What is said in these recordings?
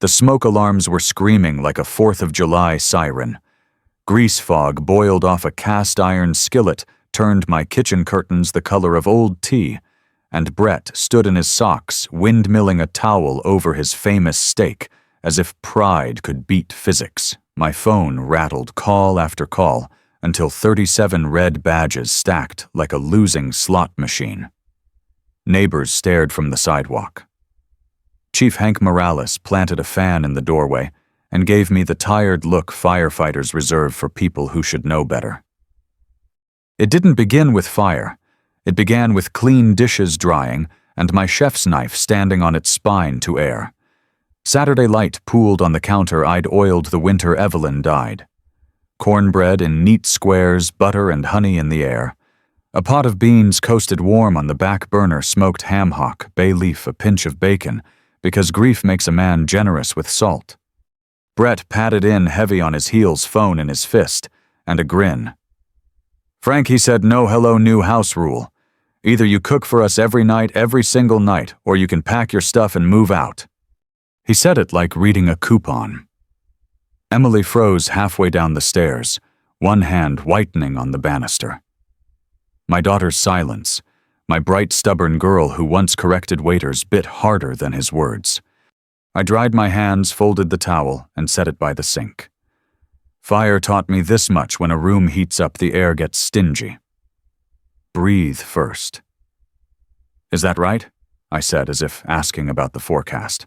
The smoke alarms were screaming like a 4th of July siren. Grease fog boiled off a cast-iron skillet turned my kitchen curtains the color of old tea, and Brett stood in his socks, windmilling a towel over his famous steak, as if pride could beat physics. My phone rattled call after call until 37 red badges stacked like a losing slot machine. Neighbors stared from the sidewalk. Chief Hank Morales planted a fan in the doorway and gave me the tired look firefighters reserve for people who should know better. It didn't begin with fire. It began with clean dishes drying and my chef's knife standing on its spine to air. Saturday light pooled on the counter I'd oiled the winter Evelyn dyed. Cornbread in neat squares, butter and honey in the air. A pot of beans coasted warm on the back burner, smoked ham hock, bay leaf, a pinch of bacon, because grief makes a man generous with salt. Brett patted in heavy on his heels, phone in his fist, and a grin. "Frank," he said, "no hello new house rule. Either you cook for us every night, every single night, or you can pack your stuff and move out." He said it like reading a coupon. Emily froze halfway down the stairs, one hand whitening on the banister. My daughter's silence, my bright, stubborn girl who once corrected waiters, bit harder than his words. I dried my hands, folded the towel, and set it by the sink. Fire taught me this much: when a room heats up, the air gets stingy. Breathe first. "Is that right?" I said, as if asking about the forecast.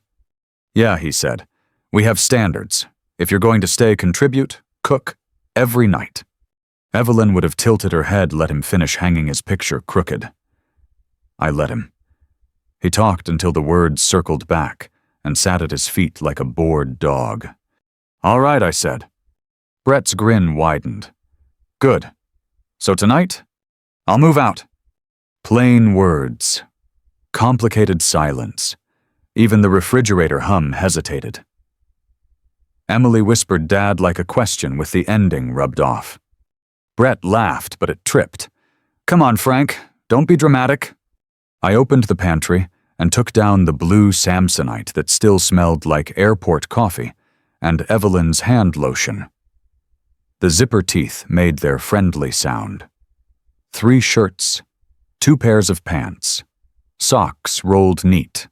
"Yeah," he said. "We have standards. If you're going to stay, contribute, cook, every night." Evelyn would have tilted her head, let him finish hanging his picture crooked. I let him. He talked until the words circled back and sat at his feet like a bored dog. "All right," I said. Brett's grin widened. "Good. So tonight, I'll move out." Plain words. Complicated silence. Even the refrigerator hum hesitated. Emily whispered "Dad" like a question with the ending rubbed off. Brett laughed, but it tripped. "Come on, Frank. Don't be dramatic." I opened the pantry and took down the blue Samsonite that still smelled like airport coffee and Evelyn's hand lotion. The zipper teeth made their friendly sound. 3 shirts, 2 pairs of pants, socks rolled neat,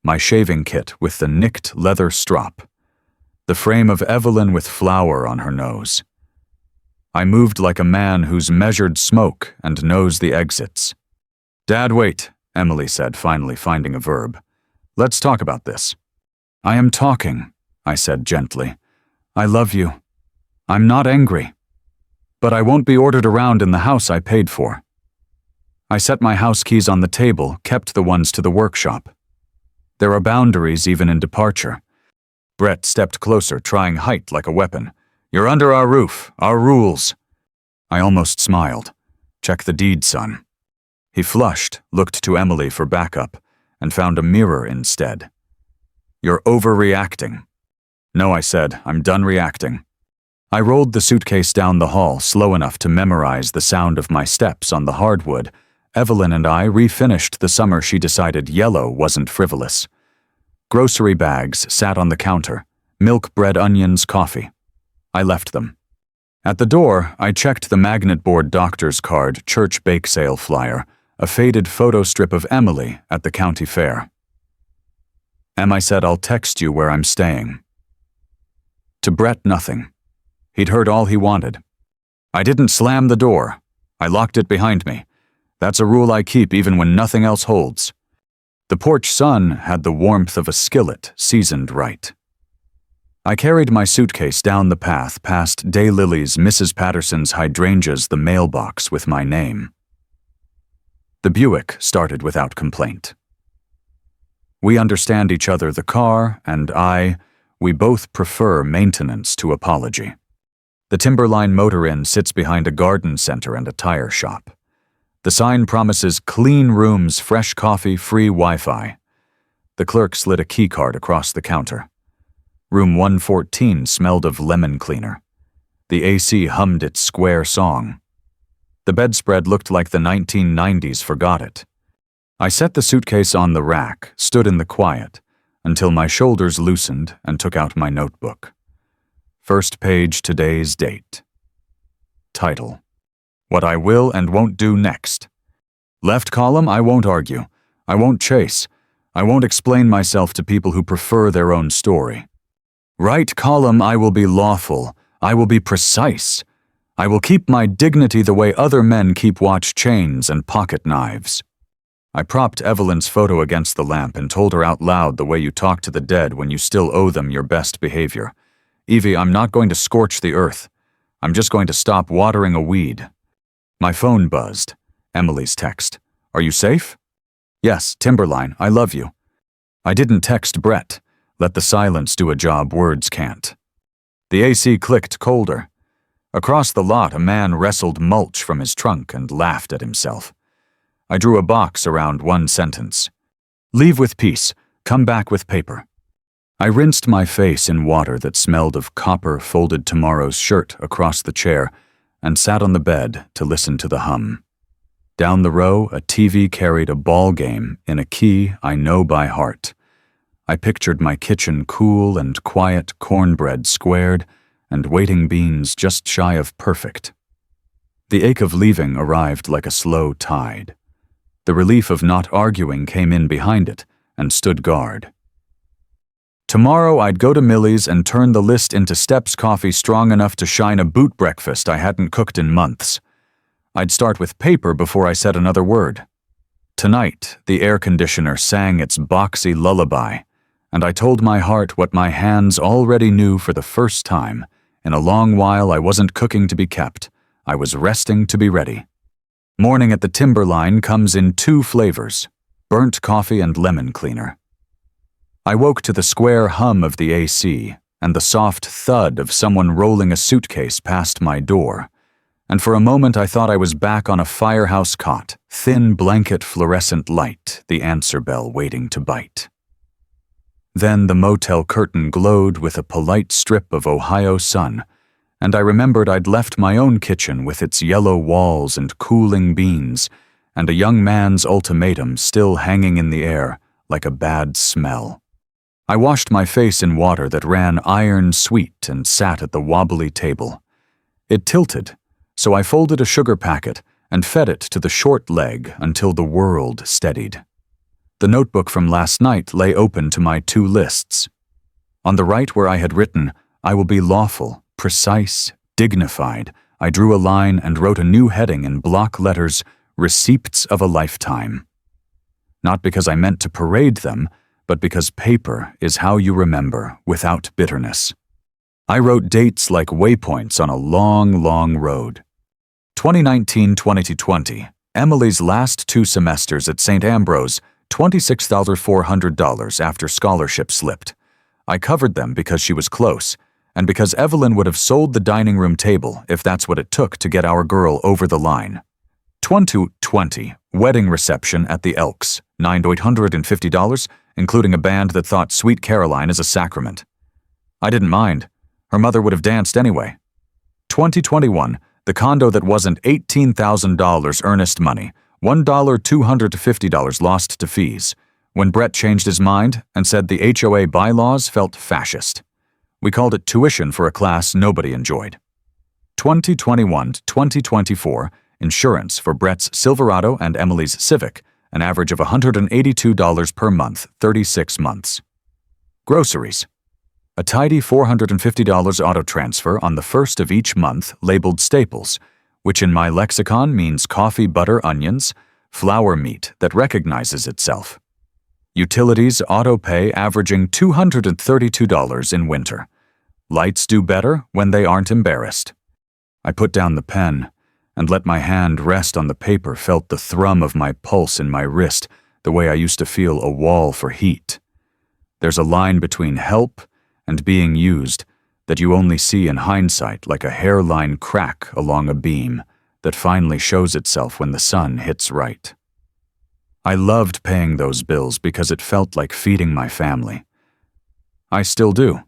my shaving kit with the nicked leather strop, the frame of Evelyn with flour on her nose. I moved like a man who's measured smoke and knows the exits. "Dad, wait," Emily said, finally finding a verb. "Let's talk about this." "I am talking," I said gently. "I love you. I'm not angry. But I won't be ordered around in the house I paid for." I set my house keys on the table, kept the ones to the workshop. There are boundaries even in departure. Brett stepped closer, trying height like a weapon. "You're under our roof, our rules." I almost smiled. "Check the deed, son." He flushed, looked to Emily for backup, and found a mirror instead. "You're overreacting." "No," I said, "I'm done reacting." I rolled the suitcase down the hall, slow enough to memorize the sound of my steps on the hardwood. Evelyn and I refinished the summer she decided yellow wasn't frivolous. Grocery bags sat on the counter, milk, bread, onions, coffee. I left them. At the door, I checked the magnet board doctor's card, church bake sale flyer, a faded photo strip of Emily at the county fair. I said, "I'll text you where I'm staying." To Brett, nothing. He'd heard all he wanted. I didn't slam the door. I locked it behind me. That's a rule I keep even when nothing else holds. The porch sun had the warmth of a skillet seasoned right. I carried my suitcase down the path past Daylilies, Mrs. Patterson's hydrangeas, the mailbox with my name. The Buick started without complaint. We understand each other, the car and we both prefer maintenance to apology. The Timberline Motor Inn sits behind a garden center and a tire shop. The sign promises clean rooms, fresh coffee, free Wi-Fi. The clerk slid a key card across the counter. Room 114 smelled of lemon cleaner. The AC hummed its square song. The bedspread looked like the 1990s forgot it. I set the suitcase on the rack, stood in the quiet, until my shoulders loosened and took out my notebook. First page, today's date. Title: What I Will and Won't Do Next. Left column, I won't argue. I won't chase. I won't explain myself to people who prefer their own story. Right column, I will be lawful. I will be precise. I will keep my dignity the way other men keep watch chains and pocket knives. I propped Evelyn's photo against the lamp and told her out loud the way you talk to the dead when you still owe them your best behavior. Evie, I'm not going to scorch the earth. I'm just going to stop watering a weed. My phone buzzed. Emily's text. Are you safe? Yes, Timberline, I love you. I didn't text Brett. Let the silence do a job words can't. The AC clicked colder. Across the lot, a man wrestled mulch from his trunk and laughed at himself. I drew a box around one sentence. Leave with peace. Come back with paper. I rinsed my face in water that smelled of copper folded tomorrow's shirt across the chair and sat on the bed to listen to the hum. Down the row, a TV carried a ball game in a key I know by heart. I pictured my kitchen cool and quiet, cornbread squared, and waiting beans just shy of perfect. The ache of leaving arrived like a slow tide. The relief of not arguing came in behind it and stood guard. Tomorrow I'd go to Millie's and turn the list into Steps coffee strong enough to shine a boot breakfast I hadn't cooked in months. I'd start with paper before I said another word. Tonight, the air conditioner sang its boxy lullaby, and I told my heart what my hands already knew for the first time. In a long while, I wasn't cooking to be kept. I was resting to be ready. Morning at the Timberline comes in 2 flavors, burnt coffee and lemon cleaner. I woke to the square hum of the AC and the soft thud of someone rolling a suitcase past my door. And for a moment I thought I was back on a firehouse cot, thin blanket fluorescent light, the answer bell waiting to bite. Then the motel curtain glowed with a polite strip of Ohio sun, and I remembered I'd left my own kitchen with its yellow walls and cooling beans, and a young man's ultimatum still hanging in the air like a bad smell. I washed my face in water that ran iron sweet and sat at the wobbly table. It tilted, so I folded a sugar packet and fed it to the short leg until the world steadied. The notebook from last night lay open to my 2 lists. On the right, where I had written, I will be lawful, precise, dignified, I drew a line and wrote a new heading in block letters, Receipts of a Lifetime. Not because I meant to parade them, but because paper is how you remember without bitterness. I wrote dates like waypoints on a long, long road. 2019-2020, Emily's last 2 semesters at St. Ambrose, $26,400 after scholarship slipped. I covered them because she was close, and because Evelyn would have sold the dining room table if that's what it took to get our girl over the line. 2020, wedding reception at the Elks, $9,850, including a band that thought Sweet Caroline is a sacrament. I didn't mind. Her mother would have danced anyway. 2021, the condo that wasn't $18,000 earnest money, $1,250 lost to fees, when Brett changed his mind and said the HOA bylaws felt fascist. We called it tuition for a class nobody enjoyed. 2021-2024, insurance for Brett's Silverado and Emily's Civic, an average of $182 per month, 36 months. Groceries. A tidy $450 auto transfer on the first of each month labeled staples, which in my lexicon means coffee, butter, onions, flour meat that recognizes itself. Utilities auto pay averaging $232 in winter. Lights do better when they aren't embarrassed. I put down the pen and let my hand rest on the paper, felt the thrum of my pulse in my wrist the way I used to feel a wall for heat. There's a line between help and being used that you only see in hindsight, like a hairline crack along a beam that finally shows itself when the sun hits right. I loved paying those bills because it felt like feeding my family. I still do.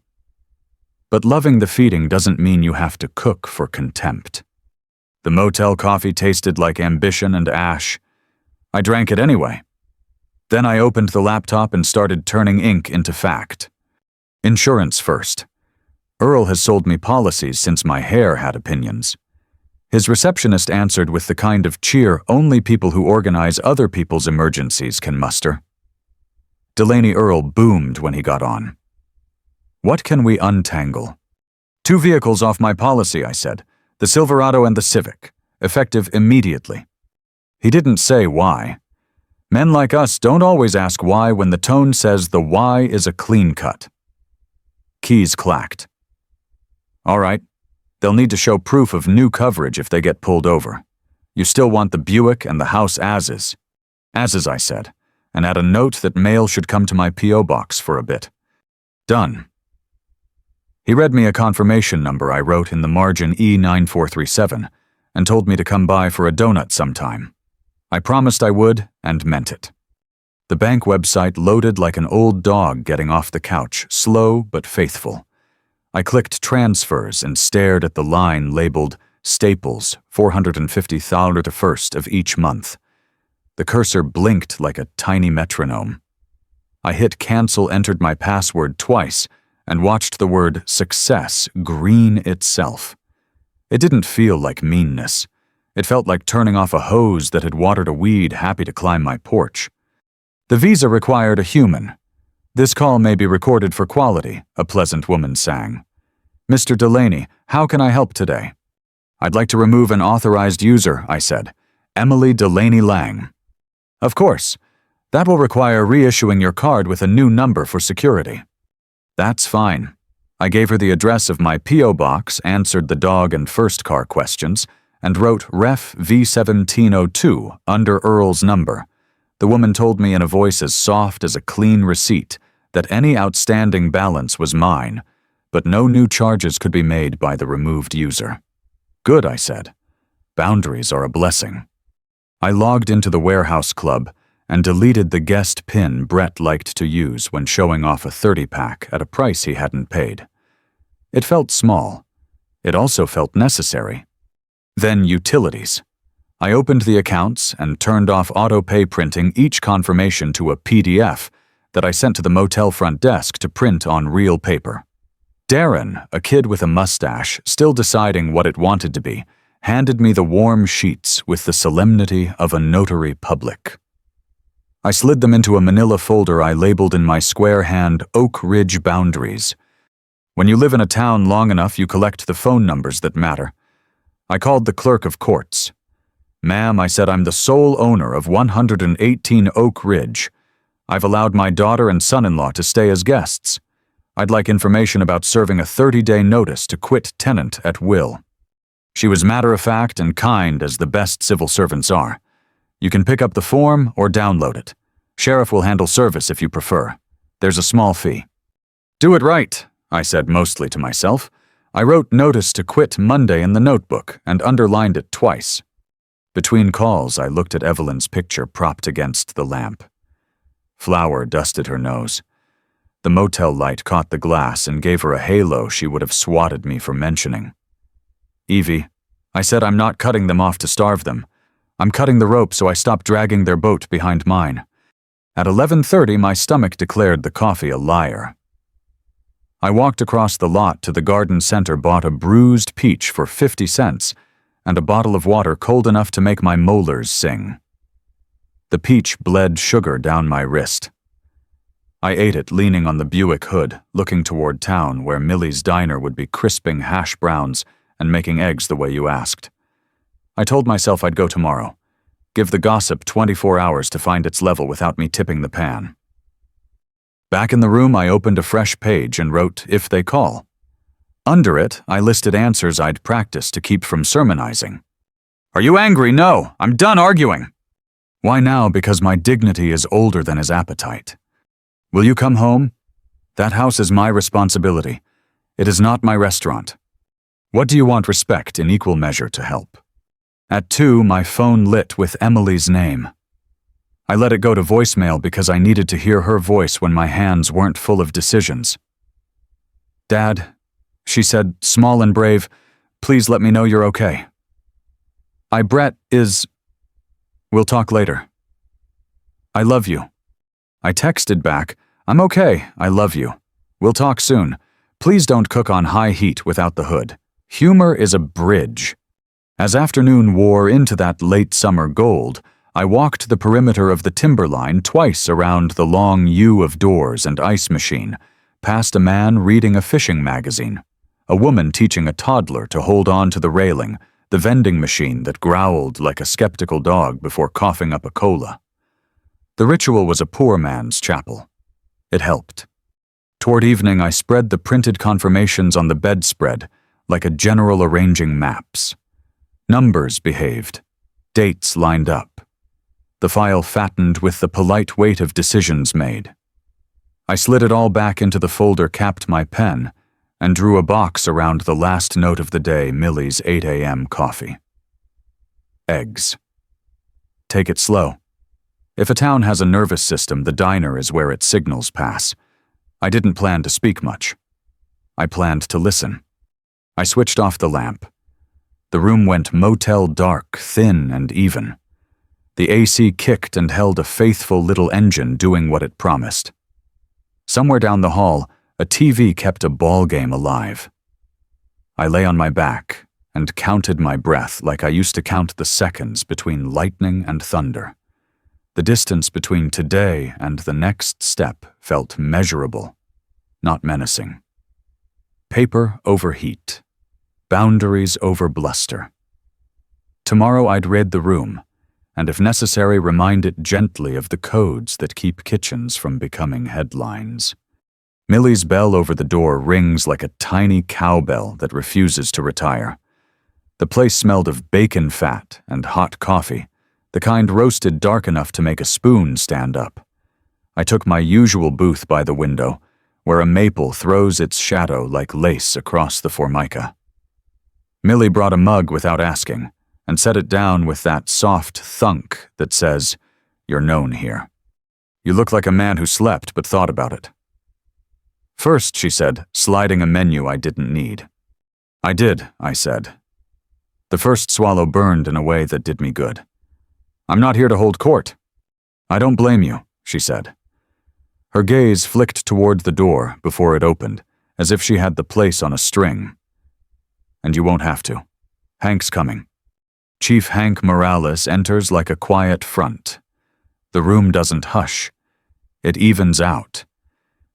But loving the feeding doesn't mean you have to cook for contempt. The motel coffee tasted like ambition and ash. I drank it anyway. Then I opened the laptop and started turning ink into fact. Insurance first. Earl has sold me policies since my hair had opinions. His receptionist answered with the kind of cheer only people who organize other people's emergencies can muster. Delaney Earl boomed when he got on. What can we untangle? 2 vehicles off my policy, I said. The Silverado and the Civic, effective immediately. He didn't say why. Men like us don't always ask why when the tone says the why is a clean cut. Keys clacked. All right, they'll need to show proof of new coverage if they get pulled over. You still want the Buick and the house as is. As is, I said, and add a note that mail should come to my P.O. box for a bit. Done. He read me a confirmation number I wrote in the margin E9437 and told me to come by for a donut sometime. I promised I would, and meant it. The bank website loaded like an old dog getting off the couch, slow but faithful. I clicked transfers and stared at the line labeled Staples, $450 the first of each month. The cursor blinked like a tiny metronome. I hit cancel, entered my password twice, and watched the word success green itself. It didn't feel like meanness. It felt like turning off a hose that had watered a weed happy to climb my porch. The visa required a human. This call may be recorded for quality, a pleasant woman sang. Mr. Delaney, how can I help today? I'd like to remove an authorized user, I said. Emily Delaney Lang. Of course. That will require reissuing your card with a new number for security. That's fine. I gave her the address of my P.O. box, answered the dog and first car questions, and wrote Ref V1702 under Earl's number. The woman told me in a voice as soft as a clean receipt that any outstanding balance was mine, but no new charges could be made by the removed user. Good, I said. Boundaries are a blessing. I logged into the warehouse club and deleted the guest pin Brett liked to use when showing off a 30-pack at a price he hadn't paid. It felt small. It also felt necessary. Then utilities. I opened the accounts and turned off auto-pay printing each confirmation to a PDF that I sent to the motel front desk to print on real paper. Darren, a kid with a mustache, still deciding what it wanted to be, handed me the warm sheets with the solemnity of a notary public. I slid them into a manila folder I labeled in my square hand Oak Ridge Boundaries. When you live in a town long enough, you collect the phone numbers that matter. I called the clerk of courts. Ma'am, I said, I'm the sole owner of 118 Oak Ridge. I've allowed my daughter and son-in-law to stay as guests. I'd like information about serving a 30-day notice to quit tenant at will. She was matter-of-fact and kind as the best civil servants are. You can pick up the form or download it. Sheriff will handle service if you prefer. There's a small fee. Do it right, I said mostly to myself. I wrote notice to quit Monday in the notebook and underlined it twice. Between calls, I looked at Evelyn's picture propped against the lamp. Flour dusted her nose. The motel light caught the glass and gave her a halo she would have swatted me for mentioning. Evie, I said, I'm not cutting them off to starve them. I'm cutting the rope so I stop dragging their boat behind mine. At 11:30, my stomach declared the coffee a liar. I walked across the lot to the garden center, bought a bruised peach for 50 cents and a bottle of water cold enough to make my molars sing. The peach bled sugar down my wrist. I ate it leaning on the Buick hood, looking toward town where Millie's diner would be crisping hash browns and making eggs the way you asked. I told myself I'd go tomorrow. Give the gossip 24 hours to find its level without me tipping the pan. Back in the room, I opened a fresh page and wrote, if they call. Under it, I listed answers I'd practiced to keep from sermonizing. Are you angry? No, I'm done arguing. Why now? Because my dignity is older than his appetite. Will you come home? That house is my responsibility. It is not my restaurant. What do you want? Respect in equal measure to help. At 2, my phone lit with Emily's name. I let it go to voicemail because I needed to hear her voice when my hands weren't full of decisions. Dad, she said, small and brave, please let me know you're okay. Brett is... We'll talk later. I love you. I texted back, "I'm okay, I love you. We'll talk soon. Please don't cook on high heat without the hood." Humor is a bridge. As afternoon wore into that late summer gold, I walked the perimeter of the timberline twice around the long U of doors and ice machine, past a man reading a fishing magazine, a woman teaching a toddler to hold on to the railing, the vending machine that growled like a skeptical dog before coughing up a cola. The ritual was a poor man's chapel. It helped. Toward evening, I spread the printed confirmations on the bedspread like a general arranging maps. Numbers behaved. Dates lined up. The file fattened with the polite weight of decisions made. I slid it all back into the folder, capped my pen, and drew a box around the last note of the day, Millie's 8 a.m. coffee. Eggs. Take it slow. If a town has a nervous system, the diner is where its signals pass. I didn't plan to speak much. I planned to listen. I switched off the lamp. The room went motel dark, thin and even. The AC kicked and held a faithful little engine doing what it promised. Somewhere down the hall, a TV kept a ball game alive. I lay on my back and counted my breath like I used to count the seconds between lightning and thunder. The distance between today and the next step felt measurable, not menacing. Paper over heat. Boundaries over bluster. Tomorrow I'd rid the room, and if necessary remind it gently of the codes that keep kitchens from becoming headlines. Millie's bell over the door rings like a tiny cowbell that refuses to retire. The place smelled of bacon fat and hot coffee, the kind roasted dark enough to make a spoon stand up. I took my usual booth by the window, where a maple throws its shadow like lace across the formica. Millie brought a mug without asking, and set it down with that soft thunk that says, "You're known here. You look like a man who slept but thought about it." "First," she said, sliding a menu I didn't need. "I did," I said. The first swallow burned in a way that did me good. "I'm not here to hold court." "I don't blame you," she said. Her gaze flicked toward the door before it opened, as if she had the place on a string. "And you won't have to. Hank's coming." Chief Hank Morales enters like a quiet front. The room doesn't hush. It evens out.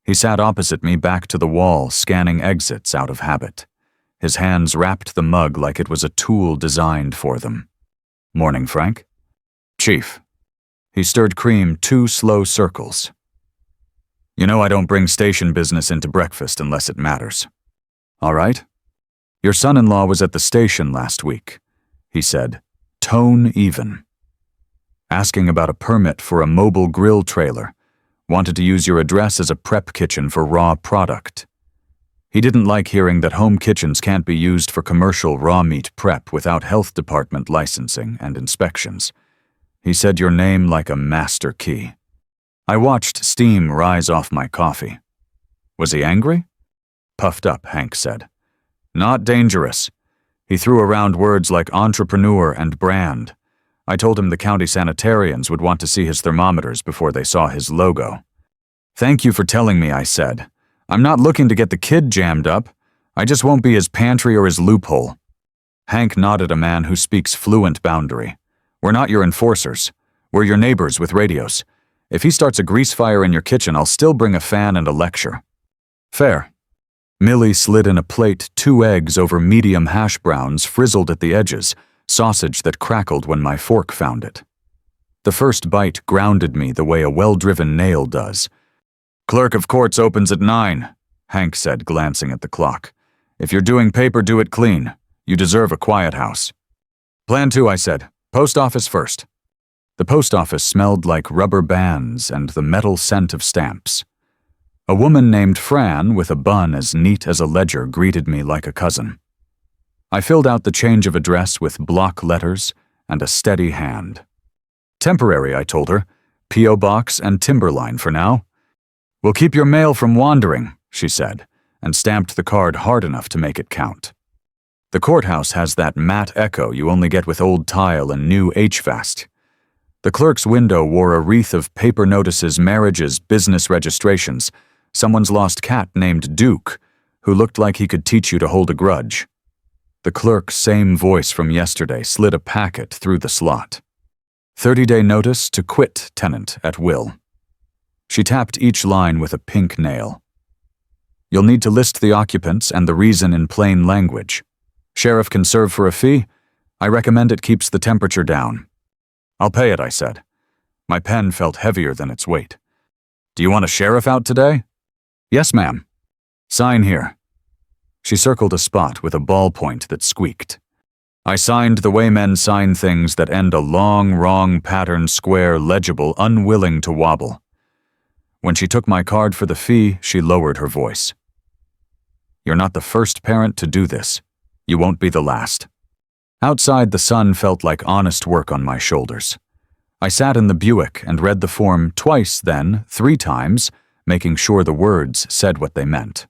He sat opposite me, back to the wall, scanning exits out of habit. His hands wrapped the mug like it was a tool designed for them. "Morning, Frank." "Chief." He stirred cream 2 slow circles. "You know I don't bring station business into breakfast unless it matters." "All right." "Your son-in-law was at the station last week," he said, tone even. "Asking about a permit for a mobile grill trailer. Wanted to use your address as a prep kitchen for raw product." He didn't like hearing that home kitchens can't be used for commercial raw meat prep without health department licensing and inspections. He said your name like a master key. I watched steam rise off my coffee. "Was he angry?" "Puffed up," Hank said. "Not dangerous." He threw around words like entrepreneur and brand. I told him the county sanitarians would want to see his thermometers before they saw his logo. "Thank you for telling me," I said. "I'm not looking to get the kid jammed up. I just won't be his pantry or his loophole." Hank nodded, a man who speaks fluent boundary. "We're not your enforcers. We're your neighbors with radios. If he starts a grease fire in your kitchen, I'll still bring a fan and a lecture." "Fair." Millie slid in a plate 2 eggs over medium hash browns frizzled at the edges, sausage that crackled when my fork found it. The first bite grounded me the way a well-driven nail does. "Clerk of courts opens at 9, Hank said, glancing at the clock. "If you're doing paper, do it clean. You deserve a quiet house." "Plan 2, I said. Post office first." The post office smelled like rubber bands and the metal scent of stamps. A woman named Fran, with a bun as neat as a ledger, greeted me like a cousin. I filled out the change of address with block letters and a steady hand. "Temporary," I told her. "P.O. Box and Timberline for now." "We'll keep your mail from wandering," she said, and stamped the card hard enough to make it count. The courthouse has that matte echo you only get with old tile and new HVAC. The clerk's window wore a wreath of paper notices, marriages, business registrations, someone's lost cat named Duke, who looked like he could teach you to hold a grudge. The clerk's same voice from yesterday slid a packet through the slot. 30-day notice to quit tenant at will. She tapped each line with a pink nail. You'll need to list the occupants and the reason in plain language. Sheriff can serve for a fee. I recommend it keeps the temperature down. I'll pay it, I said. My pen felt heavier than its weight. Do you want a sheriff out today? Yes, ma'am. Sign here. She circled a spot with a ballpoint that squeaked. I signed the way men sign things that end a long, wrong pattern square legible, unwilling to wobble. When she took my card for the fee, she lowered her voice. You're not the first parent to do this. You won't be the last. Outside, the sun felt like honest work on my shoulders. I sat in the Buick and read the form twice, then 3 times, making sure the words said what they meant.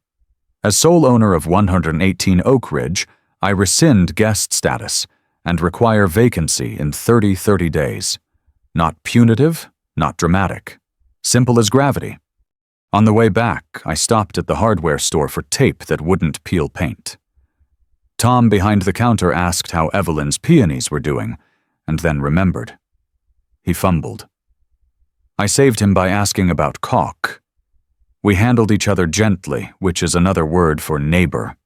As sole owner of 118 Oak Ridge, I rescind guest status and require vacancy in 30 days. Not punitive, not dramatic. Simple as gravity. On the way back, I stopped at the hardware store for tape that wouldn't peel paint. Tom behind the counter asked how Evelyn's peonies were doing, and then remembered. He fumbled. I saved him by asking about caulk. We handled each other gently, which is another word for neighbor.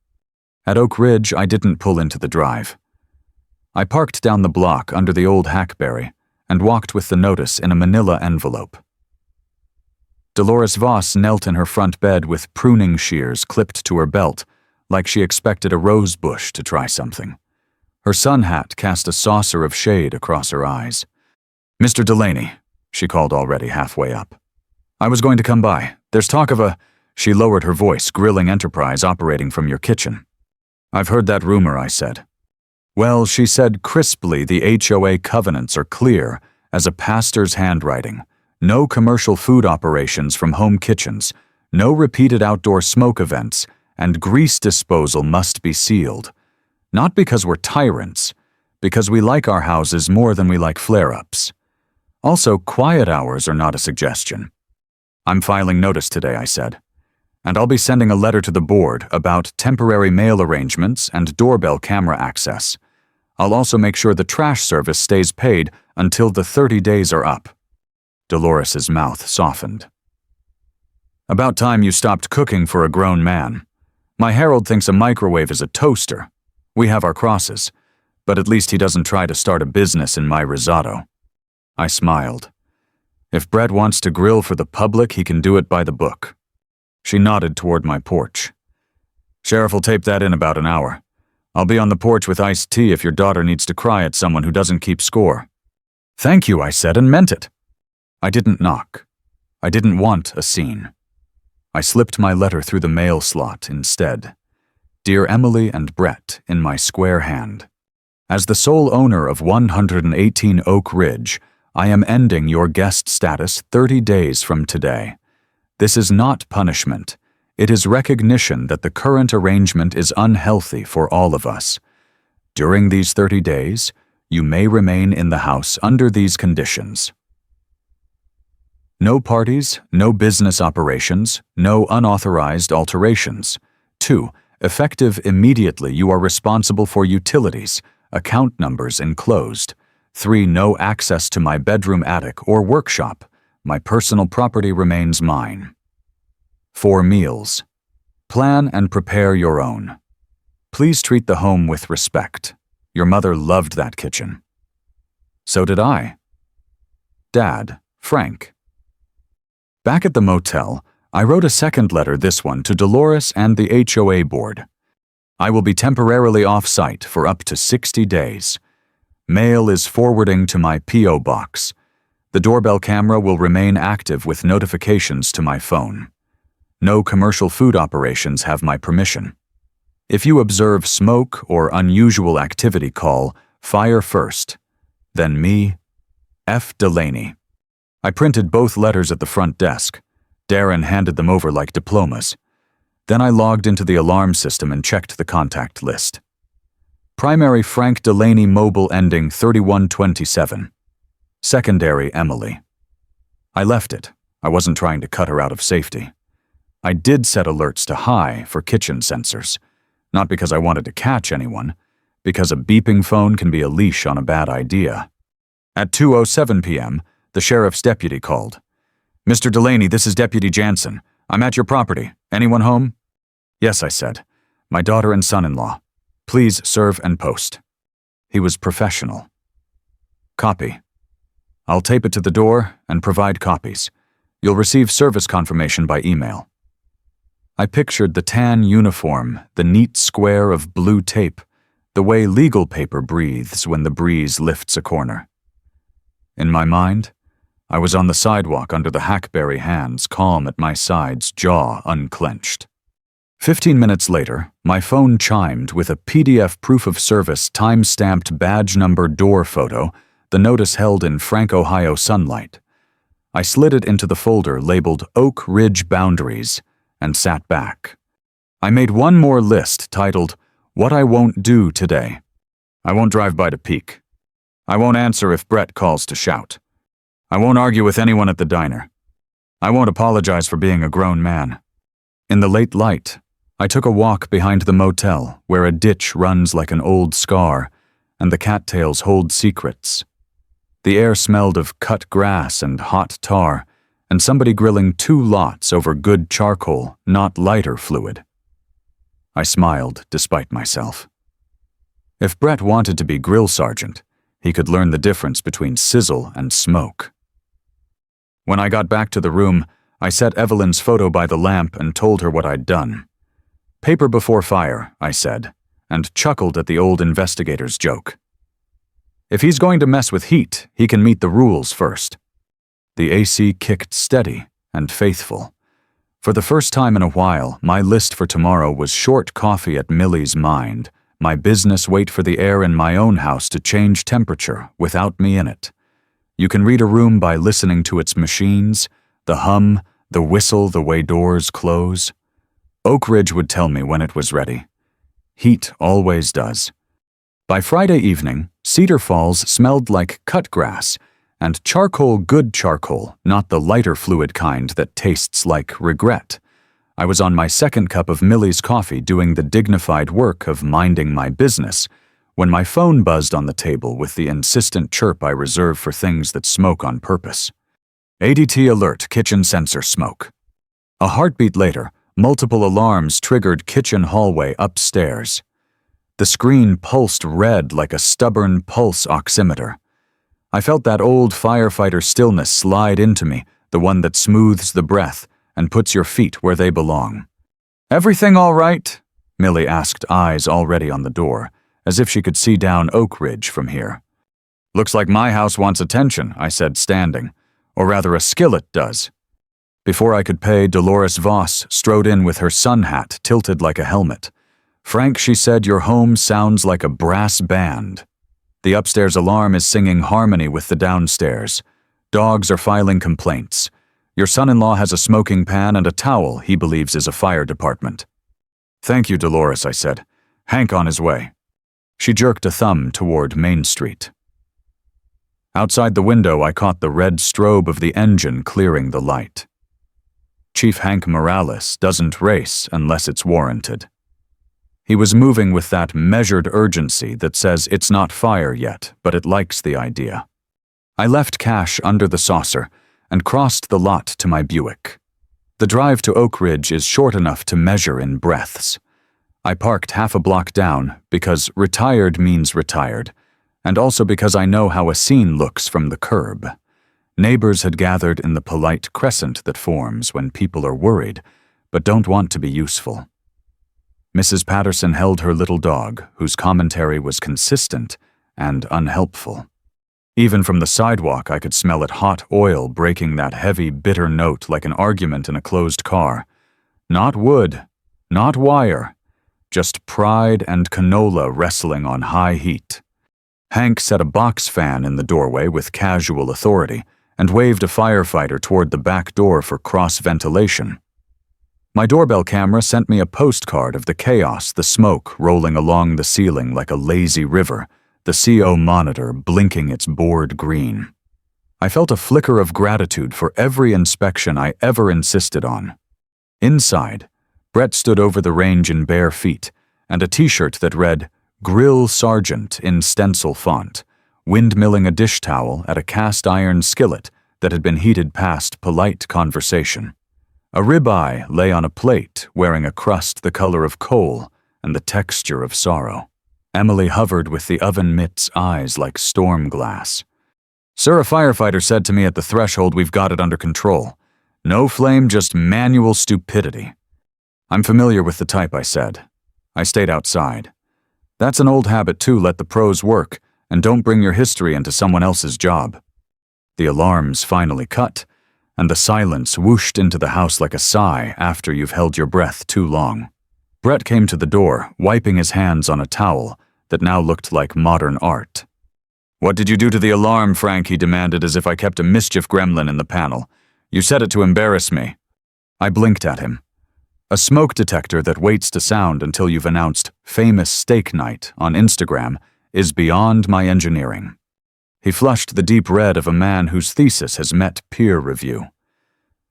At Oak Ridge, I didn't pull into the drive. I parked down the block under the old hackberry and walked with the notice in a manila envelope. Dolores Voss knelt in her front bed with pruning shears clipped to her belt, like she expected a rose bush to try something. Her sun hat cast a saucer of shade across her eyes. Mr. Delaney, she called already halfway up. I was going to come by. There's talk of a... She lowered her voice, grilling enterprise operating from your kitchen. I've heard that rumor, I said. Well, she said crisply, the HOA covenants are clear as a pastor's handwriting. No commercial food operations from home kitchens, no repeated outdoor smoke events, and grease disposal must be sealed. Not because we're tyrants, because we like our houses more than we like flare-ups. Also, quiet hours are not a suggestion. I'm filing notice today, I said. And I'll be sending a letter to the board about temporary mail arrangements and doorbell camera access. I'll also make sure the trash service stays paid until the 30 days are up. Dolores's mouth softened. About time you stopped cooking for a grown man. My Harold thinks a microwave is a toaster. We have our crosses, but at least he doesn't try to start a business in my risotto. I smiled. If Brett wants to grill for the public, he can do it by the book. She nodded toward my porch. Sheriff will tape that in about an hour. I'll be on the porch with iced tea if your daughter needs to cry at someone who doesn't keep score. Thank you, I said, and meant it. I didn't knock. I didn't want a scene. I slipped my letter through the mail slot instead. Dear Emily and Brett in my square hand. As the sole owner of 118 Oak Ridge, I am ending your guest status 30 days from today. This is not punishment. It is recognition that the current arrangement is unhealthy for all of us. During these 30 days, you may remain in the house under these conditions. No parties, no business operations, no unauthorized alterations. 2. Effective immediately, you are responsible for utilities, account numbers enclosed. 3. No access to my bedroom, attic, or workshop. My personal property remains mine. 4. Meals. Plan and prepare your own. Please treat the home with respect. Your mother loved that kitchen. So did I. Dad, Frank. Back at the motel, I wrote a second letter, this one, to Dolores and the HOA board. I will be temporarily off-site for up to 60 days. Mail is forwarding to my P.O. box. The doorbell camera will remain active with notifications to my phone. No commercial food operations have my permission. If you observe smoke or unusual activity, call Fire First. Then me, F. Delaney. I printed both letters at the front desk. Darren handed them over like diplomas. Then I logged into the alarm system and checked the contact list. Primary Frank Delaney, mobile ending 3127. Secondary Emily. I left it. I wasn't trying to cut her out of safety. I did set alerts to high for kitchen sensors, not because I wanted to catch anyone, because a beeping phone can be a leash on a bad idea. At 2:07 p.m., the sheriff's deputy called. "Mr. Delaney, this is Deputy Jansen. I'm at your property. Anyone home?" "Yes," I said. "My daughter and son-in-law. Please serve and post." He was professional. "Copy. I'll tape it to the door and provide copies. You'll receive service confirmation by email." I pictured the tan uniform, the neat square of blue tape, the way legal paper breathes when the breeze lifts a corner. In my mind, I was on the sidewalk under the hackberry hands, calm at my sides, jaw unclenched. 15 minutes later, my phone chimed with a PDF proof of service time-stamped badge number door photo, the notice held in Frank, Ohio sunlight. I slid it into the folder labeled Oak Ridge Boundaries and sat back. I made one more list titled, "What I Won't Do Today." I won't drive by to peek. I won't answer if Brett calls to shout. I won't argue with anyone at the diner. I won't apologize for being a grown man. In the late light, I took a walk behind the motel where a ditch runs like an old scar and the cattails hold secrets. The air smelled of cut grass and hot tar, and somebody grilling 2 lots over good charcoal, not lighter fluid. I smiled despite myself. If Brett wanted to be grill sergeant, he could learn the difference between sizzle and smoke. When I got back to the room, I set Evelyn's photo by the lamp and told her what I'd done. "Paper before fire," I said, and chuckled at the old investigator's joke. If he's going to mess with heat, he can meet the rules first. The AC kicked steady and faithful. For the first time in a while, my list for tomorrow was short coffee at Millie's Mind, my business wait for the air in my own house to change temperature without me in it. You can read a room by listening to its machines, the hum, the whistle, the way doors close. Oak Ridge would tell me when it was ready. Heat always does. By Friday evening, Cedar Falls smelled like cut grass, and charcoal, good charcoal, not the lighter fluid kind that tastes like regret. I was on my second cup of Millie's coffee doing the dignified work of minding my business when my phone buzzed on the table with the insistent chirp I reserve for things that smoke on purpose. ADT alert, kitchen sensor smoke. A heartbeat later, multiple alarms triggered kitchen hallway upstairs. The screen pulsed red like a stubborn pulse oximeter. I felt that old firefighter stillness slide into me, the one that smooths the breath and puts your feet where they belong. "Everything all right?" Millie asked, eyes already on the door, as if she could see down Oak Ridge from here. "Looks like my house wants attention," I said, standing. "Or rather, a skillet does." Before I could pay, Dolores Voss strode in with her sun hat tilted like a helmet. "Frank," she said, "your home sounds like a brass band. The upstairs alarm is singing harmony with the downstairs. Dogs are filing complaints. Your son-in-law has a smoking pan and a towel he believes is a fire department." "Thank you, Dolores," I said. "Hank on his way." She jerked a thumb toward Main Street. Outside the window, I caught the red strobe of the engine clearing the light. Chief Hank Morales doesn't race unless it's warranted. He was moving with that measured urgency that says it's not fire yet, but it likes the idea. I left cash under the saucer and crossed the lot to my Buick. The drive to Oak Ridge is short enough to measure in breaths. I parked half a block down because retired means retired, and also because I know how a scene looks from the curb. Neighbors had gathered in the polite crescent that forms when people are worried, but don't want to be useful. Mrs. Patterson held her little dog, whose commentary was consistent and unhelpful. Even from the sidewalk, I could smell it hot oil breaking that heavy, bitter note like an argument in a closed car. Not wood, not wire, just pride and canola wrestling on high heat. Hank set a box fan in the doorway with casual authority and waved a firefighter toward the back door for cross-ventilation. My doorbell camera sent me a postcard of the chaos, the smoke rolling along the ceiling like a lazy river, the CO monitor blinking its bored green. I felt a flicker of gratitude for every inspection I ever insisted on. Inside, Brett stood over the range in bare feet, and a t-shirt that read, "Grill Sergeant" in stencil font, windmilling a dish towel at a cast-iron skillet that had been heated past polite conversation. A ribeye lay on a plate, wearing a crust the color of coal and the texture of sorrow. Emily hovered with the oven mitt's eyes like storm glass. "Sir, a firefighter said to me at the threshold, we've got it under control. No flame, just manual stupidity." "I'm familiar with the type," I said. I stayed outside. "That's an old habit too, let the pros work, and don't bring your history into someone else's job." The alarms finally cut, and the silence whooshed into the house like a sigh after you've held your breath too long. Brett came to the door, wiping his hands on a towel that now looked like modern art. "What did you do to the alarm, Frank?" he demanded, as if I kept a mischief gremlin in the panel. "You set it to embarrass me." I blinked at him. A smoke detector that waits to sound until you've announced "famous steak night" on Instagram is beyond my engineering. He flushed the deep red of a man whose thesis has met peer review.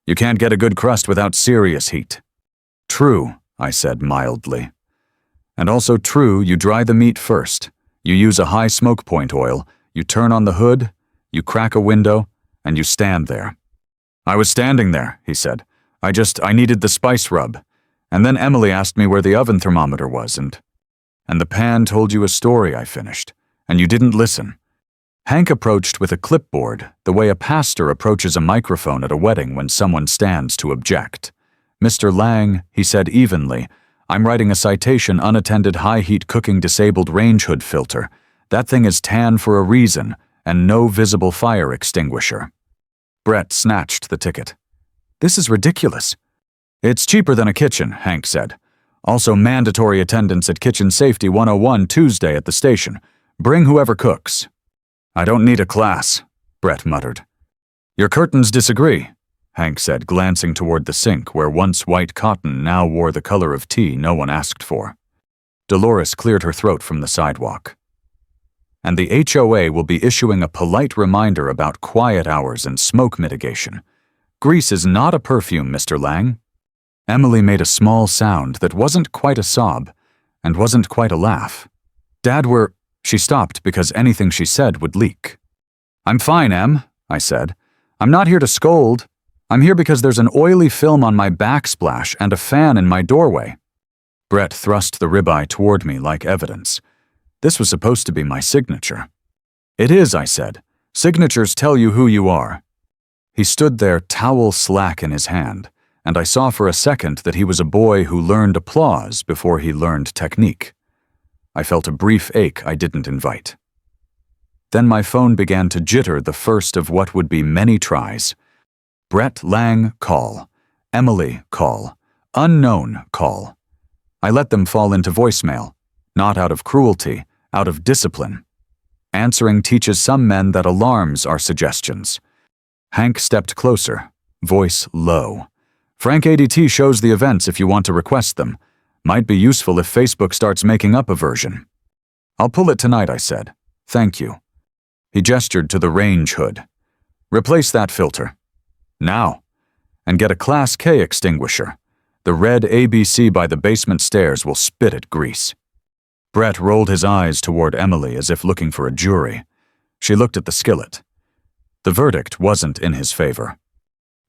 "You can't get a good crust without serious heat." "True," I said mildly. "And also true, you dry the meat first. You use a high smoke point oil, you turn on the hood, you crack a window, and you stand there." "I was standing there," he said. I needed the spice rub. And then Emily asked me where the oven thermometer was, and the pan told you a story," I finished. "And you didn't listen." Hank approached with a clipboard, the way a pastor approaches a microphone at a wedding when someone stands to object. "Mr. Lang," he said evenly, "I'm writing a citation unattended high-heat cooking disabled range hood filter. That thing is tan for a reason, and no visible fire extinguisher." Brett snatched the ticket. "This is ridiculous." "It's cheaper than a kitchen," Hank said. "Also mandatory attendance at Kitchen Safety 101 Tuesday at the station. Bring whoever cooks." "I don't need a class," Brett muttered. "Your curtains disagree," Hank said, glancing toward the sink where once white cotton now wore the color of tea no one asked for. Dolores cleared her throat from the sidewalk. "And the HOA will be issuing a polite reminder about quiet hours and smoke mitigation. Grease is not a perfume, Mr. Lang." Emily made a small sound that wasn't quite a sob and wasn't quite a laugh. "Dad, She stopped because anything she said would leak. "I'm fine, Em," I said. "I'm not here to scold. I'm here because there's an oily film on my backsplash and a fan in my doorway." Brett thrust the ribeye toward me like evidence. This was supposed to be my signature. "It is," I said. "Signatures tell you who you are." He stood there, towel slack in his hand, and I saw for a second that he was a boy who learned applause before he learned technique. I felt a brief ache I didn't invite. Then my phone began to jitter, the first of what would be many tries. Brett Lang, call. Emily, call. Unknown, call. I let them fall into voicemail, not out of cruelty, out of discipline. Answering teaches some men that alarms are suggestions. Hank stepped closer, voice low. "Frank ADT shows the events if you want to request them. Might be useful if Facebook starts making up a version." "I'll pull it tonight," I said. "Thank you." He gestured to the range hood. "Replace that filter. Now. And get a Class K extinguisher. The red ABC by the basement stairs will spit at grease." Brett rolled his eyes toward Emily as if looking for a jury. She looked at the skillet. The verdict wasn't in his favor.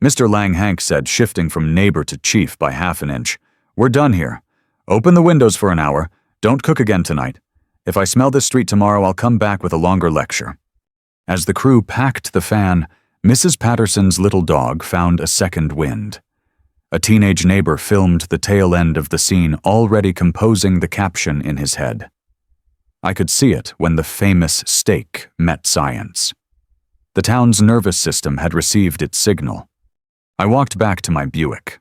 "Mr. Lang," Hank said, shifting from neighbor to chief by half an inch. "We're done here. Open the windows for an hour. Don't cook again tonight. If I smell this street tomorrow, I'll come back with a longer lecture." As the crew packed the fan, Mrs. Patterson's little dog found a second wind. A teenage neighbor filmed the tail end of the scene, already composing the caption in his head. I could see it when the famous steak met science. The town's nervous system had received its signal. I walked back to my Buick.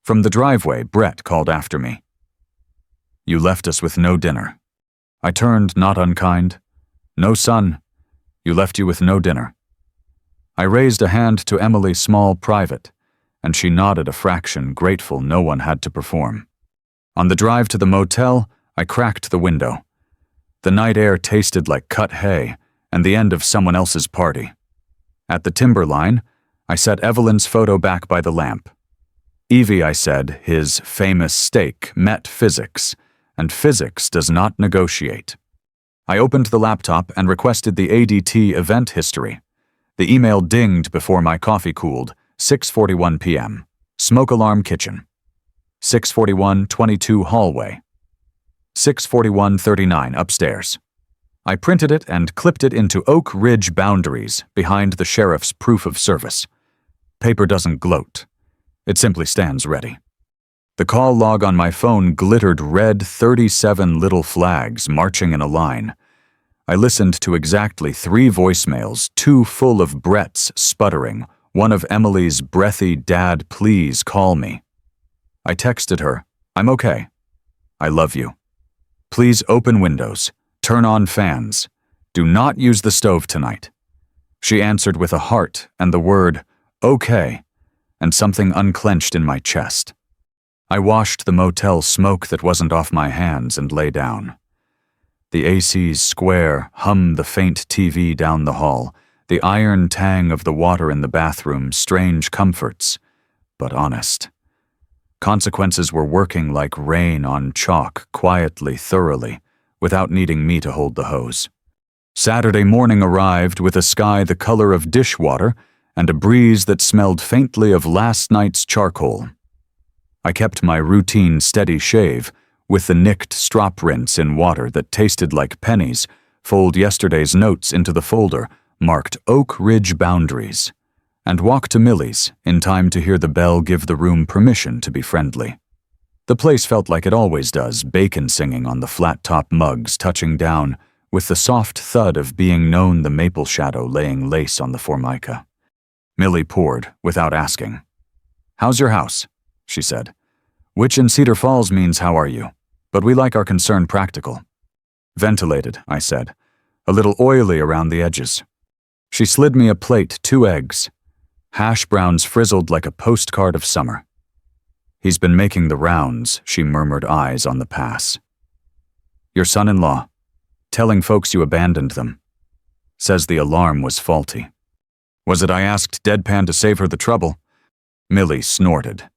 From the driveway, Brett called after me. "You left us with no dinner." I turned, not unkind. "No, son. You left you with no dinner." I raised a hand to Emily, small private, and she nodded a fraction, grateful no one had to perform. On the drive to the motel, I cracked the window. The night air tasted like cut hay and the end of someone else's party. At the timberline, I set Evelyn's photo back by the lamp. Evie, I said, his famous steak met physics, and physics does not negotiate. I opened the laptop and requested the ADT event history. The email dinged before my coffee cooled, 6:41 p.m. Smoke alarm kitchen. 6:41:22 hallway. 6:41:39 upstairs. I printed it and clipped it into Oak Ridge boundaries behind the sheriff's proof of service. Paper doesn't gloat. It simply stands ready. The call log on my phone glittered red 37 little flags marching in a line. I listened to exactly 3 voicemails, 2 full of Brett's sputtering, one of Emily's breathy, "Dad, please call me." I texted her, "I'm okay. I love you. Please open windows. Turn on fans. Do not use the stove tonight." She answered with a heart and the word, "okay," and something unclenched in my chest. I washed the motel smoke that wasn't off my hands and lay down. The AC's square hummed the faint TV down the hall, the iron tang of the water in the bathroom, strange comforts, but honest. Consequences were working like rain on chalk, quietly, thoroughly, without needing me to hold the hose. Saturday morning arrived with a sky the color of dishwater and a breeze that smelled faintly of last night's charcoal. I kept my routine steady shave, with the nicked strop rinse in water that tasted like pennies, fold yesterday's notes into the folder marked Oak Ridge boundaries, and walk to Millie's in time to hear the bell give the room permission to be friendly. The place felt like it always does, bacon singing on the flat-top mugs touching down, with the soft thud of being known the maple shadow laying lace on the formica. Millie poured, without asking. "How's your house?" she said. "Which in Cedar Falls means how are you, but we like our concern practical." "Ventilated," I said, "a little oily around the edges." She slid me a plate, 2 eggs. Hash browns frizzled like a postcard of summer. "He's been making the rounds," she murmured, eyes on the pass. "Your son-in-law, telling folks you abandoned them. Says the alarm was faulty." "Was it I asked deadpan to save her the trouble?" Millie snorted.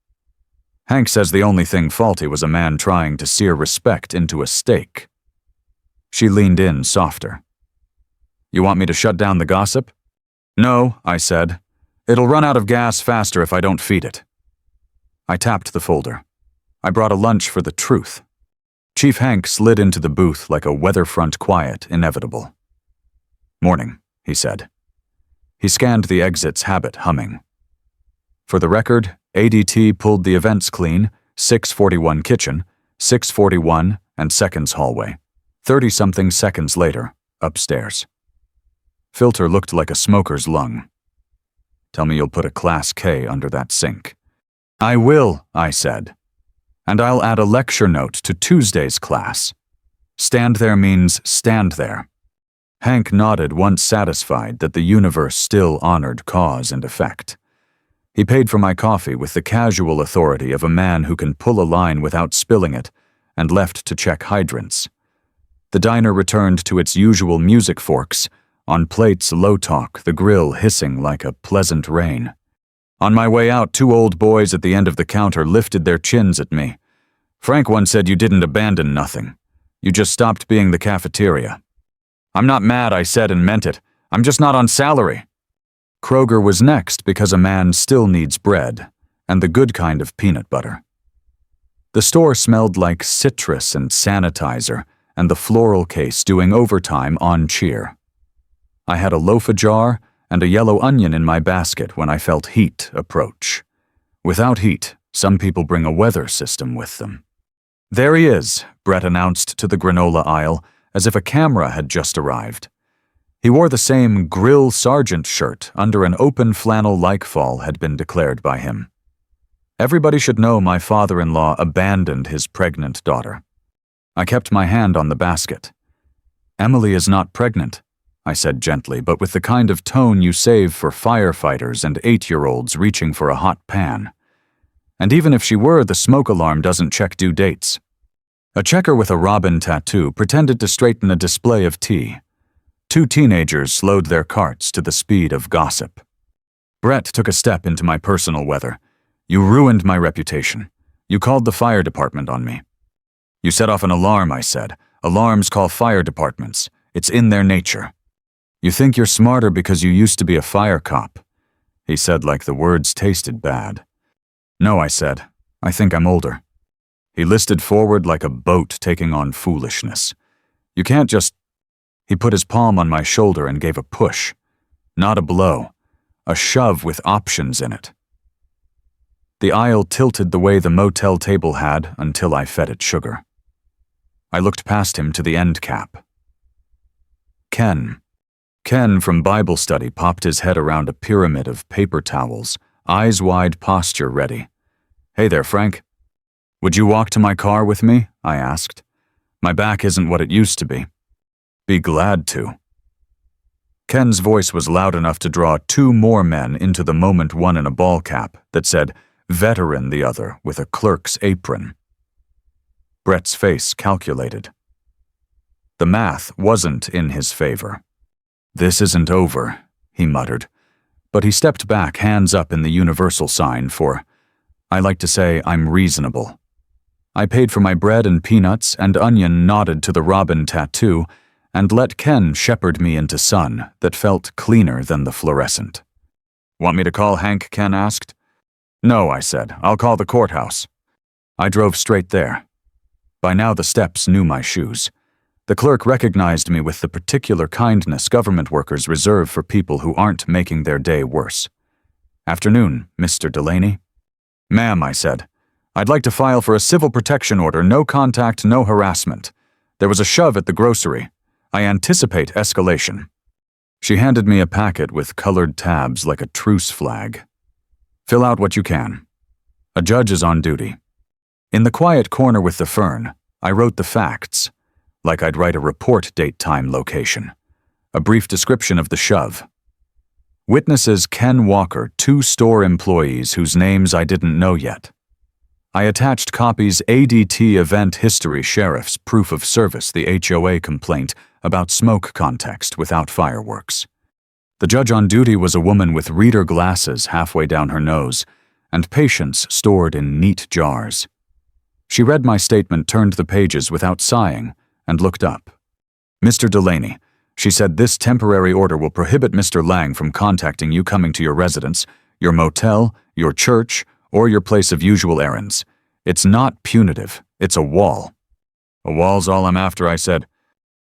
"Hank says the only thing faulty was a man trying to sear respect into a steak." She leaned in softer. "You want me to shut down the gossip?" "No," I said. "It'll run out of gas faster if I don't feed it." I tapped the folder. I brought a lunch for the truth. Chief Hank slid into the booth like a weatherfront quiet inevitable. "Morning," he said. He scanned the exits, habit humming. For the record, ADT pulled the events clean, 6:41 kitchen, 6:41 and seconds hallway. 30-something seconds later, upstairs. Filter looked like a smoker's lung. "Tell me you'll put a Class K under that sink." "I will," I said. "And I'll add a lecture note to Tuesday's class. Stand there means stand there." Hank nodded, once satisfied that the universe still honored cause and effect. He paid for my coffee with the casual authority of a man who can pull a line without spilling it, and left to check hydrants. The diner returned to its usual music forks, on plates low talk, the grill hissing like a pleasant rain. On my way out, 2 old boys at the end of the counter lifted their chins at me. "Frank once said you didn't abandon nothing. You just stopped being the cafeteria." "I'm not mad," I said and meant it. "I'm just not on salary." Kroger was next because a man still needs bread, and the good kind of peanut butter. The store smelled like citrus and sanitizer, and the floral case doing overtime on cheer. I had a loaf ajar and a yellow onion in my basket when I felt heat approach. Without heat, some people bring a weather system with them. "There he is," Brett announced to the granola aisle, as if a camera had just arrived. He wore the same grill sergeant shirt under an open flannel like-fall had been declared by him. Everybody should know my father-in-law abandoned his pregnant daughter. I kept my hand on the basket. "Emily is not pregnant," I said gently, but with the kind of tone you save for firefighters and 8-year-olds reaching for a hot pan. And even if she were, the smoke alarm doesn't check due dates. A checker with a robin tattoo pretended to straighten a display of tea. Two teenagers slowed their carts to the speed of gossip. Brett took a step into my personal weather. You ruined my reputation. You called the fire department on me. You set off an alarm, I said. Alarms call fire departments. It's in their nature. You think you're smarter because you used to be a fire cop. He said like the words tasted bad. No, I said. I think I'm older. He listed forward like a boat taking on foolishness. You can't just... He put his palm on my shoulder and gave a push. Not a blow. A shove with options in it. The aisle tilted the way the motel table had until I fed it sugar. I looked past him to the end cap. Ken. Ken from Bible study popped his head around a pyramid of paper towels, eyes wide, posture ready. Hey there, Frank. Would you walk to my car with me? I asked. My back isn't what it used to be. Be glad to. Ken's voice was loud enough to draw two more men into the moment, one in a ball cap that said, veteran, the other with a clerk's apron. Brett's face calculated. The math wasn't in his favor. This isn't over, he muttered, but he stepped back, hands up in the universal sign for, I like to say I'm reasonable. I paid for my bread and peanuts, and Onion nodded to the robin tattoo and let Ken shepherd me into sun that felt cleaner than the fluorescent. Want me to call Hank? Ken asked. No, I said. I'll call the courthouse. I drove straight there. By now the steps knew my shoes. The clerk recognized me with the particular kindness government workers reserve for people who aren't making their day worse. Afternoon, Mr. Delaney. Ma'am, I said. I'd like to file for a civil protection order, no contact, no harassment. There was a shove at the grocery. I anticipate escalation. She handed me a packet with colored tabs like a truce flag. Fill out what you can. A judge is on duty. In the quiet corner with the fern, I wrote the facts, like I'd write a report, date, time, location. A brief description of the shove. Witnesses Ken Walker, 2 store employees whose names I didn't know yet. I attached copies ADT event history, sheriff's proof of service, the HOA complaint about smoke context without fireworks. The judge on duty was a woman with reader glasses halfway down her nose and patience stored in neat jars. She read my statement, turned the pages without sighing, and looked up. Mr. Delaney, she said, this temporary order will prohibit Mr. Lang from contacting you, coming to your residence, your motel, your church, or your place of usual errands. It's not punitive. It's a wall. A wall's all I'm after, I said.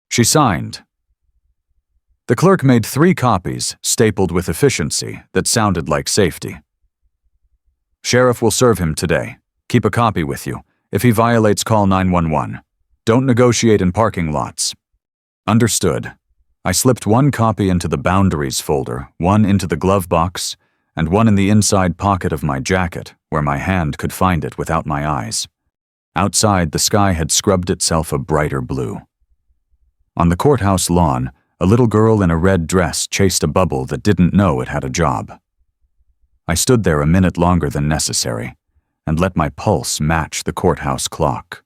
She signed. The clerk made 3 copies, stapled with efficiency, that sounded like safety. Sheriff will serve him today. Keep a copy with you. If he violates, call 911. Don't negotiate in parking lots. Understood. I slipped 1 copy into the boundaries folder, 1 into the glove box, and 1 in the inside pocket of my jacket, where my hand could find it without my eyes. Outside, the sky had scrubbed itself a brighter blue. On the courthouse lawn, a little girl in a red dress chased a bubble that didn't know it had a job. I stood there a minute longer than necessary, and let my pulse match the courthouse clock.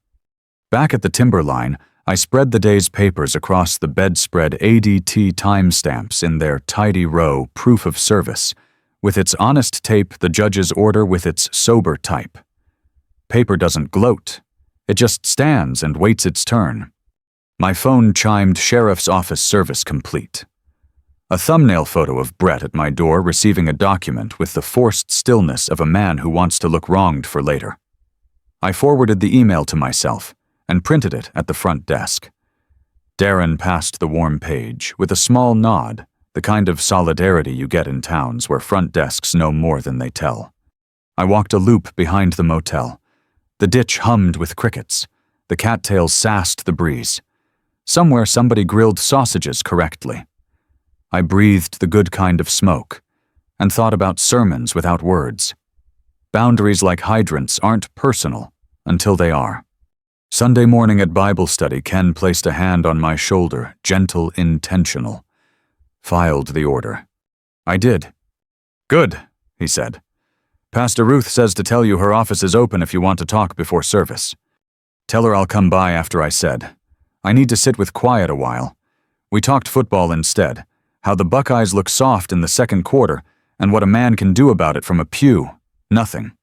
Back at the timberline, I spread the day's papers across the bedspread ADT timestamps in their tidy row, proof of service, with its honest tape, the judge's order with its sober type. Paper doesn't gloat. It just stands and waits its turn. My phone chimed sheriff's office service complete. A thumbnail photo of Brett at my door receiving a document with the forced stillness of a man who wants to look wronged for later. I forwarded the email to myself and printed it at the front desk. Darren passed the warm page with a small nod, the kind of solidarity you get in towns where front desks know more than they tell. I walked a loop behind the motel. The ditch hummed with crickets. The cattails sassed the breeze. Somewhere somebody grilled sausages correctly. I breathed the good kind of smoke and thought about sermons without words. Boundaries like hydrants aren't personal until they are. Sunday morning at Bible study, Ken placed a hand on my shoulder, gentle, intentional. Filed the order. I did. Good, he said. Pastor Ruth says to tell you her office is open if you want to talk before service. Tell her I'll come by after I said. I need to sit with quiet a while. We talked football instead, how the Buckeyes look soft in the second quarter, and what a man can do about it from a pew. Nothing.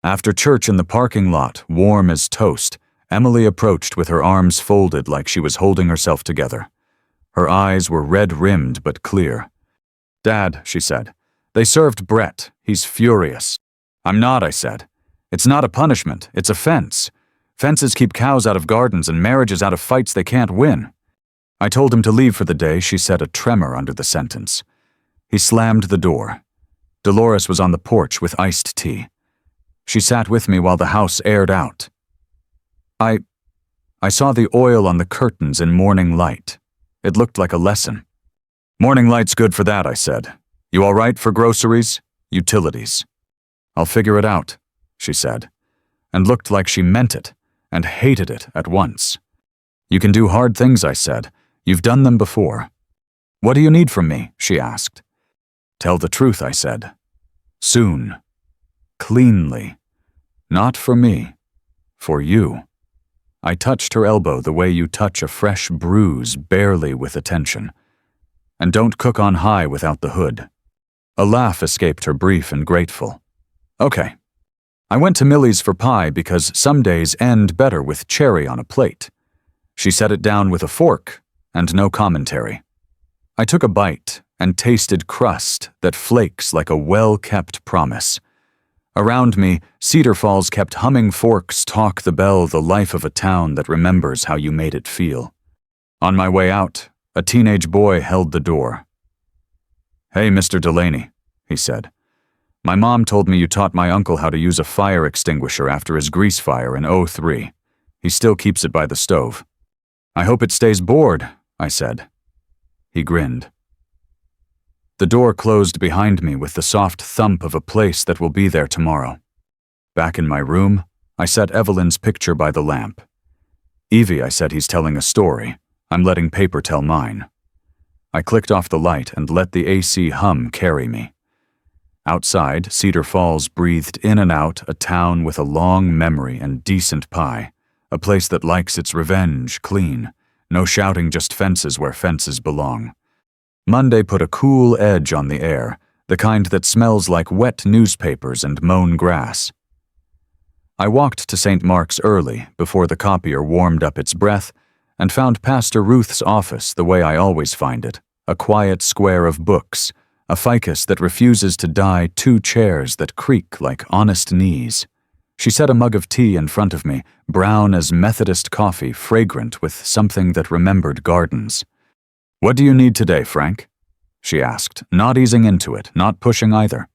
After church in the parking lot, warm as toast, Emily approached with her arms folded like she was holding herself together. Her eyes were red-rimmed but clear. "Dad," she said, "they served Brett. He's furious." "I'm not," I said. "It's not a punishment, it's a fence. Fences keep cows out of gardens and marriages out of fights they can't win." I told him to leave for the day, she said, a tremor under the sentence. He slammed the door. Dolores was on the porch with iced tea. She sat with me while the house aired out. I saw the oil on the curtains in morning light. It looked like a lesson. "Morning light's good for that," I said. "You all right for groceries? Utilities." "I'll figure it out," she said, and looked like she meant it and hated it at once. "You can do hard things," I said. "You've done them before." "What do you need from me?" she asked. "Tell the truth," I said. "Soon. Cleanly. Not for me. For you." I touched her elbow the way you touch a fresh bruise, barely with attention. "And don't cook on high without the hood." A laugh escaped her, brief and grateful. "Okay." I went to Millie's for pie because some days end better with cherry on a plate. She set it down with a fork, and no commentary. I took a bite and tasted crust that flakes like a well-kept promise. Around me, Cedar Falls kept humming Forks Talk the Bell, the life of a town that remembers how you made it feel. On my way out, a teenage boy held the door. "Hey, Mr. Delaney," he said. "My mom told me you taught my uncle how to use a fire extinguisher after his grease fire in '03. He still keeps it by the stove." "I hope it stays bored," I said. He grinned. The door closed behind me with the soft thump of a place that will be there tomorrow. Back in my room, I set Evelyn's picture by the lamp. "Evie," I said, "he's telling a story. I'm letting paper tell mine." I clicked off the light and let the AC hum carry me. Outside, Cedar Falls breathed in and out a town with a long memory and decent pie, a place that likes its revenge clean, no shouting, just fences where fences belong. Monday put a cool edge on the air, the kind that smells like wet newspapers and mown grass. I walked to St. Mark's early, before the copier warmed up its breath, and found Pastor Ruth's office the way I always find it, a quiet square of books, a ficus that refuses to die, 2 chairs that creak like honest knees. She set a mug of tea in front of me, brown as Methodist coffee, fragrant with something that remembered gardens. "What do you need today, Frank?" she asked, not easing into it, not pushing either.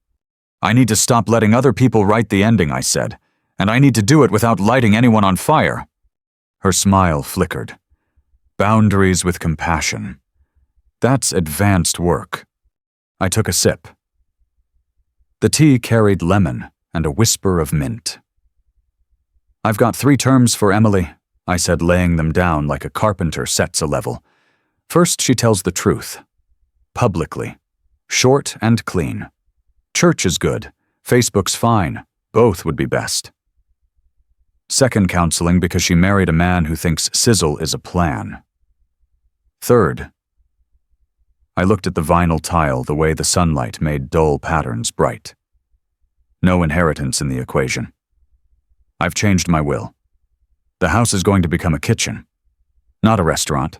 "I need to stop letting other people write the ending," I said, "and I need to do it without lighting anyone on fire." Her smile flickered. Boundaries with compassion. That's advanced work. I took a sip. The tea carried lemon and a whisper of mint. "I've got 3 terms for Emily," I said, laying them down like a carpenter sets a level. First, she tells the truth. Publicly. Short and clean. Church is good. Facebook's fine. Both would be best. Second, counseling because she married a man who thinks sizzle is a plan. Third, I looked at the vinyl tile the way the sunlight made dull patterns bright. No inheritance in the equation. I've changed my will. The house is going to become a kitchen. Not a restaurant.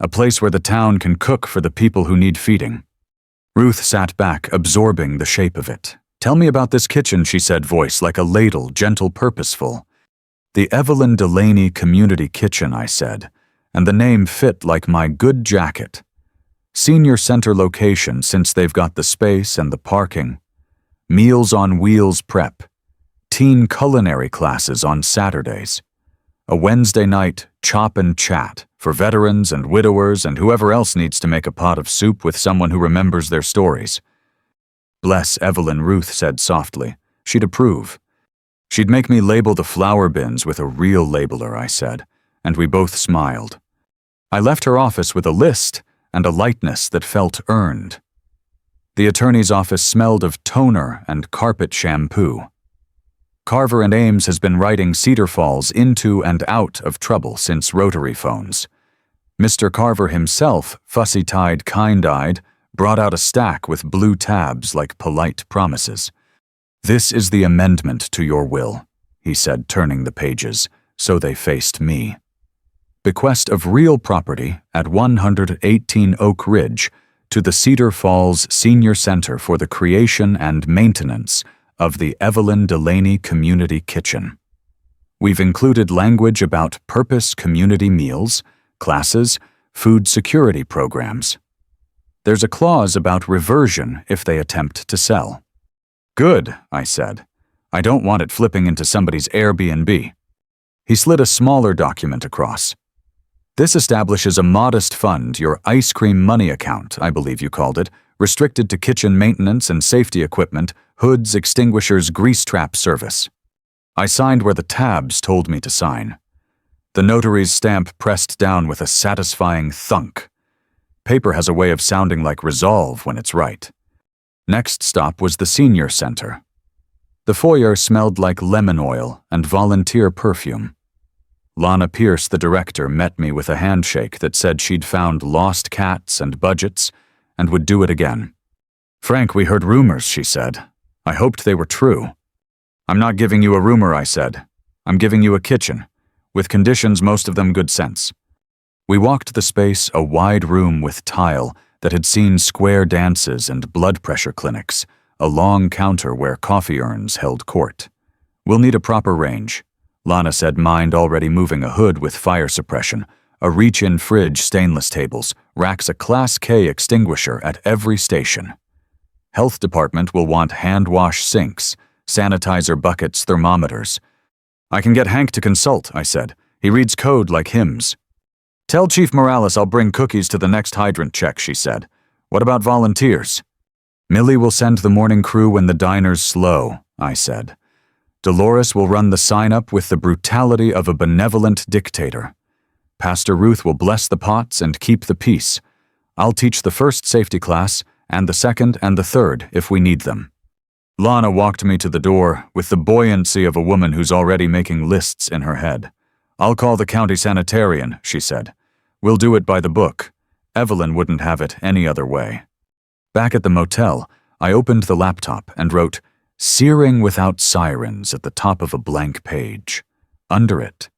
A place where the town can cook for the people who need feeding. Ruth sat back, absorbing the shape of it. "Tell me about this kitchen," she said, voice like a ladle, gentle, purposeful. "The Evelyn Delaney Community Kitchen," I said, and the name fit like my good jacket. Senior center location since they've got the space and the parking. Meals on Wheels prep. Teen culinary classes on Saturdays. A Wednesday night chop and chat for veterans and widowers and whoever else needs to make a pot of soup with someone who remembers their stories. "Bless Evelyn," Ruth said softly. She'd approve. She'd make me label the flower bins with a real labeler, I said, and we both smiled. I left her office with a list and a lightness that felt earned. The attorney's office smelled of toner and carpet shampoo. Carver and Ames has been writing Cedar Falls into and out of trouble since rotary phones. Mr. Carver himself, fussy-tied, kind-eyed, brought out a stack with blue tabs like polite promises. "This is the amendment to your will," he said, turning the pages, so they faced me. "Bequest of real property at 118 Oak Ridge to the Cedar Falls Senior Center for the creation and maintenance of the Evelyn Delaney Community Kitchen. We've included language about purpose community meals, classes, food security programs. There's a clause about reversion if they attempt to sell." "Good," I said. "I don't want it flipping into somebody's Airbnb." He slid a smaller document across. "This establishes a modest fund, your ice cream money account, I believe you called it, restricted to kitchen maintenance and safety equipment, hoods, extinguishers, grease trap service." I signed where the tabs told me to sign. The notary's stamp pressed down with a satisfying thunk. Paper has a way of sounding like resolve when it's right. Next stop was the senior center. The foyer smelled like lemon oil and volunteer perfume. Lana Pierce, the director, met me with a handshake that said she'd found lost cats and budgets and would do it again. "Frank, we heard rumors," she said. "I hoped they were true." "I'm not giving you a rumor," I said. "I'm giving you a kitchen, with conditions, most of them good sense." We walked the space, a wide room with tile that had seen square dances and blood pressure clinics, a long counter where coffee urns held court. "We'll need a proper range," Lana said, mind already moving a hood with fire suppression, a reach-in fridge, stainless tables, racks a Class K extinguisher at every station. "Health department will want hand-wash sinks, sanitizer buckets, thermometers." "I can get Hank to consult," I said. "He reads code like hymns." "Tell Chief Morales I'll bring cookies to the next hydrant check," she said. "What about volunteers?" "Millie will send the morning crew when the diner's slow," I said. "Dolores will run the sign-up with the brutality of a benevolent dictator. Pastor Ruth will bless the pots and keep the peace. I'll teach the first safety class, and the second and the third if we need them." Lana walked me to the door with the buoyancy of a woman who's already making lists in her head. "I'll call the county sanitarian," she said. "We'll do it by the book. Evelyn wouldn't have it any other way." Back at the motel, I opened the laptop and wrote, "Searing without sirens" at the top of a blank page. Under it,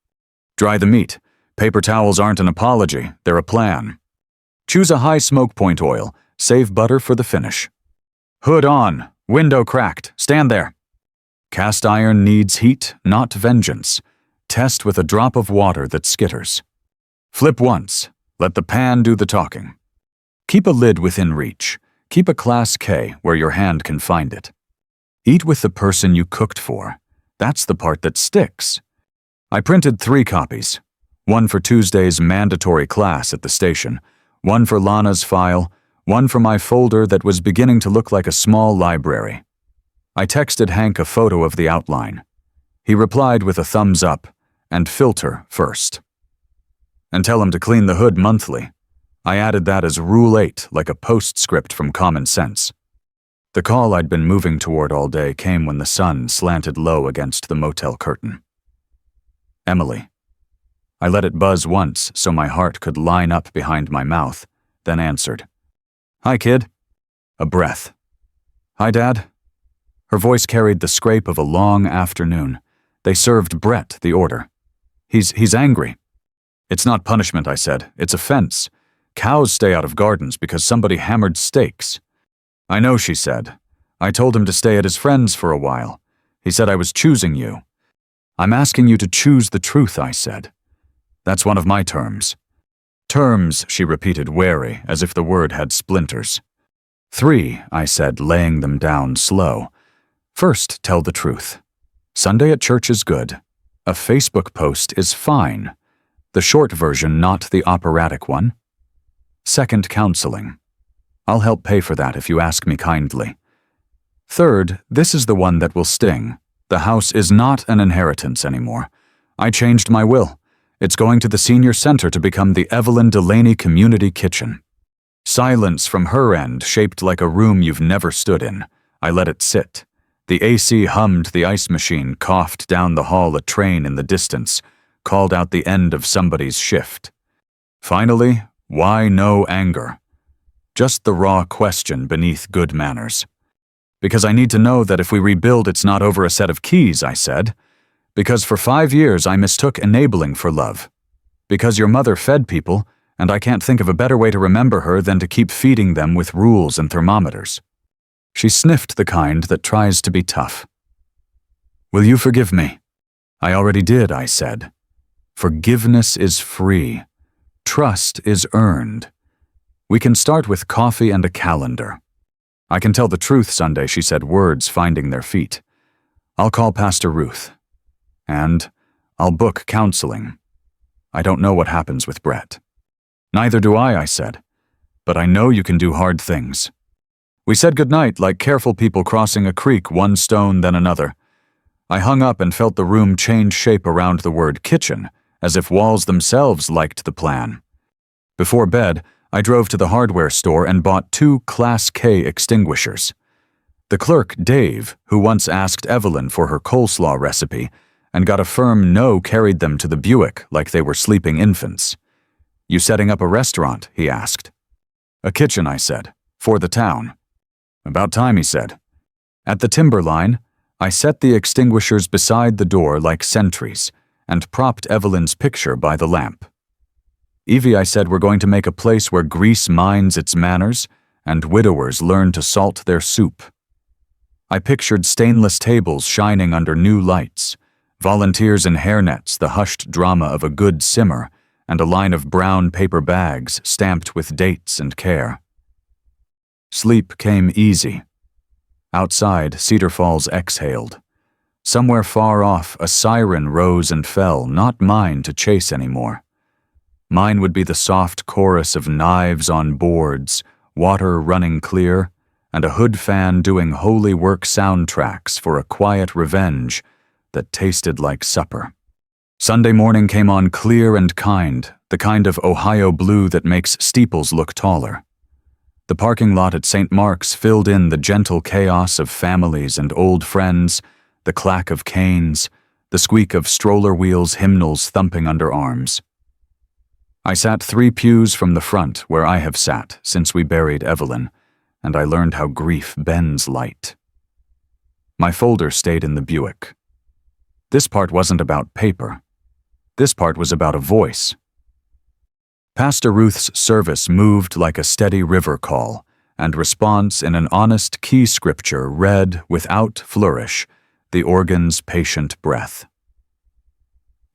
"Dry the meat. Paper towels aren't an apology, they're a plan. Choose a high smoke point oil. Save butter for the finish. Hood on. Window cracked. Stand there. Cast iron needs heat, not vengeance. Test with a drop of water that skitters. Flip once. Let the pan do the talking. Keep a lid within reach. Keep a Class K where your hand can find it. Eat with the person you cooked for. That's the part that sticks." I printed 3 copies. One for Tuesday's mandatory class at the station, one for Lana's file, one for my folder that was beginning to look like a small library. I texted Hank a photo of the outline. He replied with a thumbs up and filter first. "And tell him to clean the hood monthly." I added that as Rule 8, like a postscript from Common Sense. The call I'd been moving toward all day came when the sun slanted low against the motel curtain. "Emily." I let it buzz once so my heart could line up behind my mouth, then answered. "Hi, kid." A breath. "Hi, Dad." Her voice carried the scrape of a long afternoon. They served Brett the order. He's angry." "It's not punishment," I said. "It's a fence. Cows stay out of gardens because somebody hammered stakes." "I know," she said. "I told him to stay at his friend's for a while. He said I was choosing you." "I'm asking you to choose the truth," I said. "That's one of my terms." "Terms," she repeated, wary, as if the word had splinters. 3, I said, laying them down slow. "First, tell the truth. Sunday at church is good. A Facebook post is fine. The short version, not the operatic one. Second, counseling. I'll help pay for that if you ask me kindly. Third, this is the one that will sting. The house is not an inheritance anymore. I changed my will. It's going to the senior center to become the Evelyn Delaney Community Kitchen." Silence from her end, shaped like a room you've never stood in. I let it sit. The AC hummed, the ice machine coughed down the hall, a train in the distance called out the end of somebody's shift. Finally, why no anger? Just the raw question beneath good manners. Because I need to know that if we rebuild, it's not over a set of keys, I said. Because for 5 years I mistook enabling for love. Because your mother fed people, and I can't think of a better way to remember her than to keep feeding them with rules and thermometers. She sniffed the kind that tries to be tough. Will you forgive me? I already did, I said. Forgiveness is free. Trust is earned. We can start with coffee and a calendar. I can tell the truth Sunday, she said, words finding their feet. I'll call Pastor Ruth. And I'll book counseling. I don't know what happens with Brett. Neither do I said. But I know you can do hard things. We said goodnight like careful people crossing a creek, one stone then another. I hung up and felt the room change shape around the word kitchen, as if walls themselves liked the plan. Before bed, I drove to the hardware store and bought 2 Class K extinguishers. The clerk, Dave, who once asked Evelyn for her coleslaw recipe and got a firm no, carried them to the Buick like they were sleeping infants. You setting up a restaurant? He asked. A kitchen, I said, for the town. About time, he said. At the timberline, I set the extinguishers beside the door like sentries and propped Evelyn's picture by the lamp. Evie, I said, we're going to make a place where Greece minds its manners and widowers learn to salt their soup. I pictured stainless tables shining under new lights, volunteers in hairnets, the hushed drama of a good simmer, and a line of brown paper bags stamped with dates and care. Sleep came easy. Outside, Cedar Falls exhaled. Somewhere far off, a siren rose and fell, not mine to chase anymore. Mine would be the soft chorus of knives on boards, water running clear, and a hood fan doing holy work soundtracks for a quiet revenge that tasted like supper. Sunday morning came on clear and kind, the kind of Ohio blue that makes steeples look taller. The parking lot at St. Mark's filled in the gentle chaos of families and old friends, the clack of canes, the squeak of stroller wheels, hymnals thumping under arms. I sat 3 pews from the front where I have sat since we buried Evelyn, and I learned how grief bends light. My folder stayed in the Buick. This part wasn't about paper. This part was about a voice. Pastor Ruth's service moved like a steady river call, and response in an honest key scripture read, without flourish, the organ's patient breath.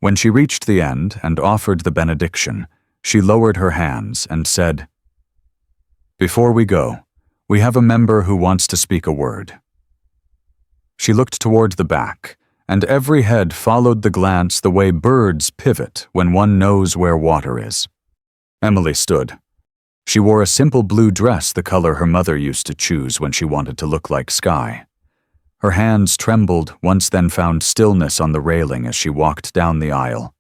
When she reached the end and offered the benediction, she lowered her hands and said, "Before we go, we have a member who wants to speak a word." She looked toward the back, and every head followed the glance the way birds pivot when one knows where water is. Emily stood. She wore a simple blue dress, the color her mother used to choose when she wanted to look like sky. Her hands trembled, once then found stillness on the railing as she walked down the aisle.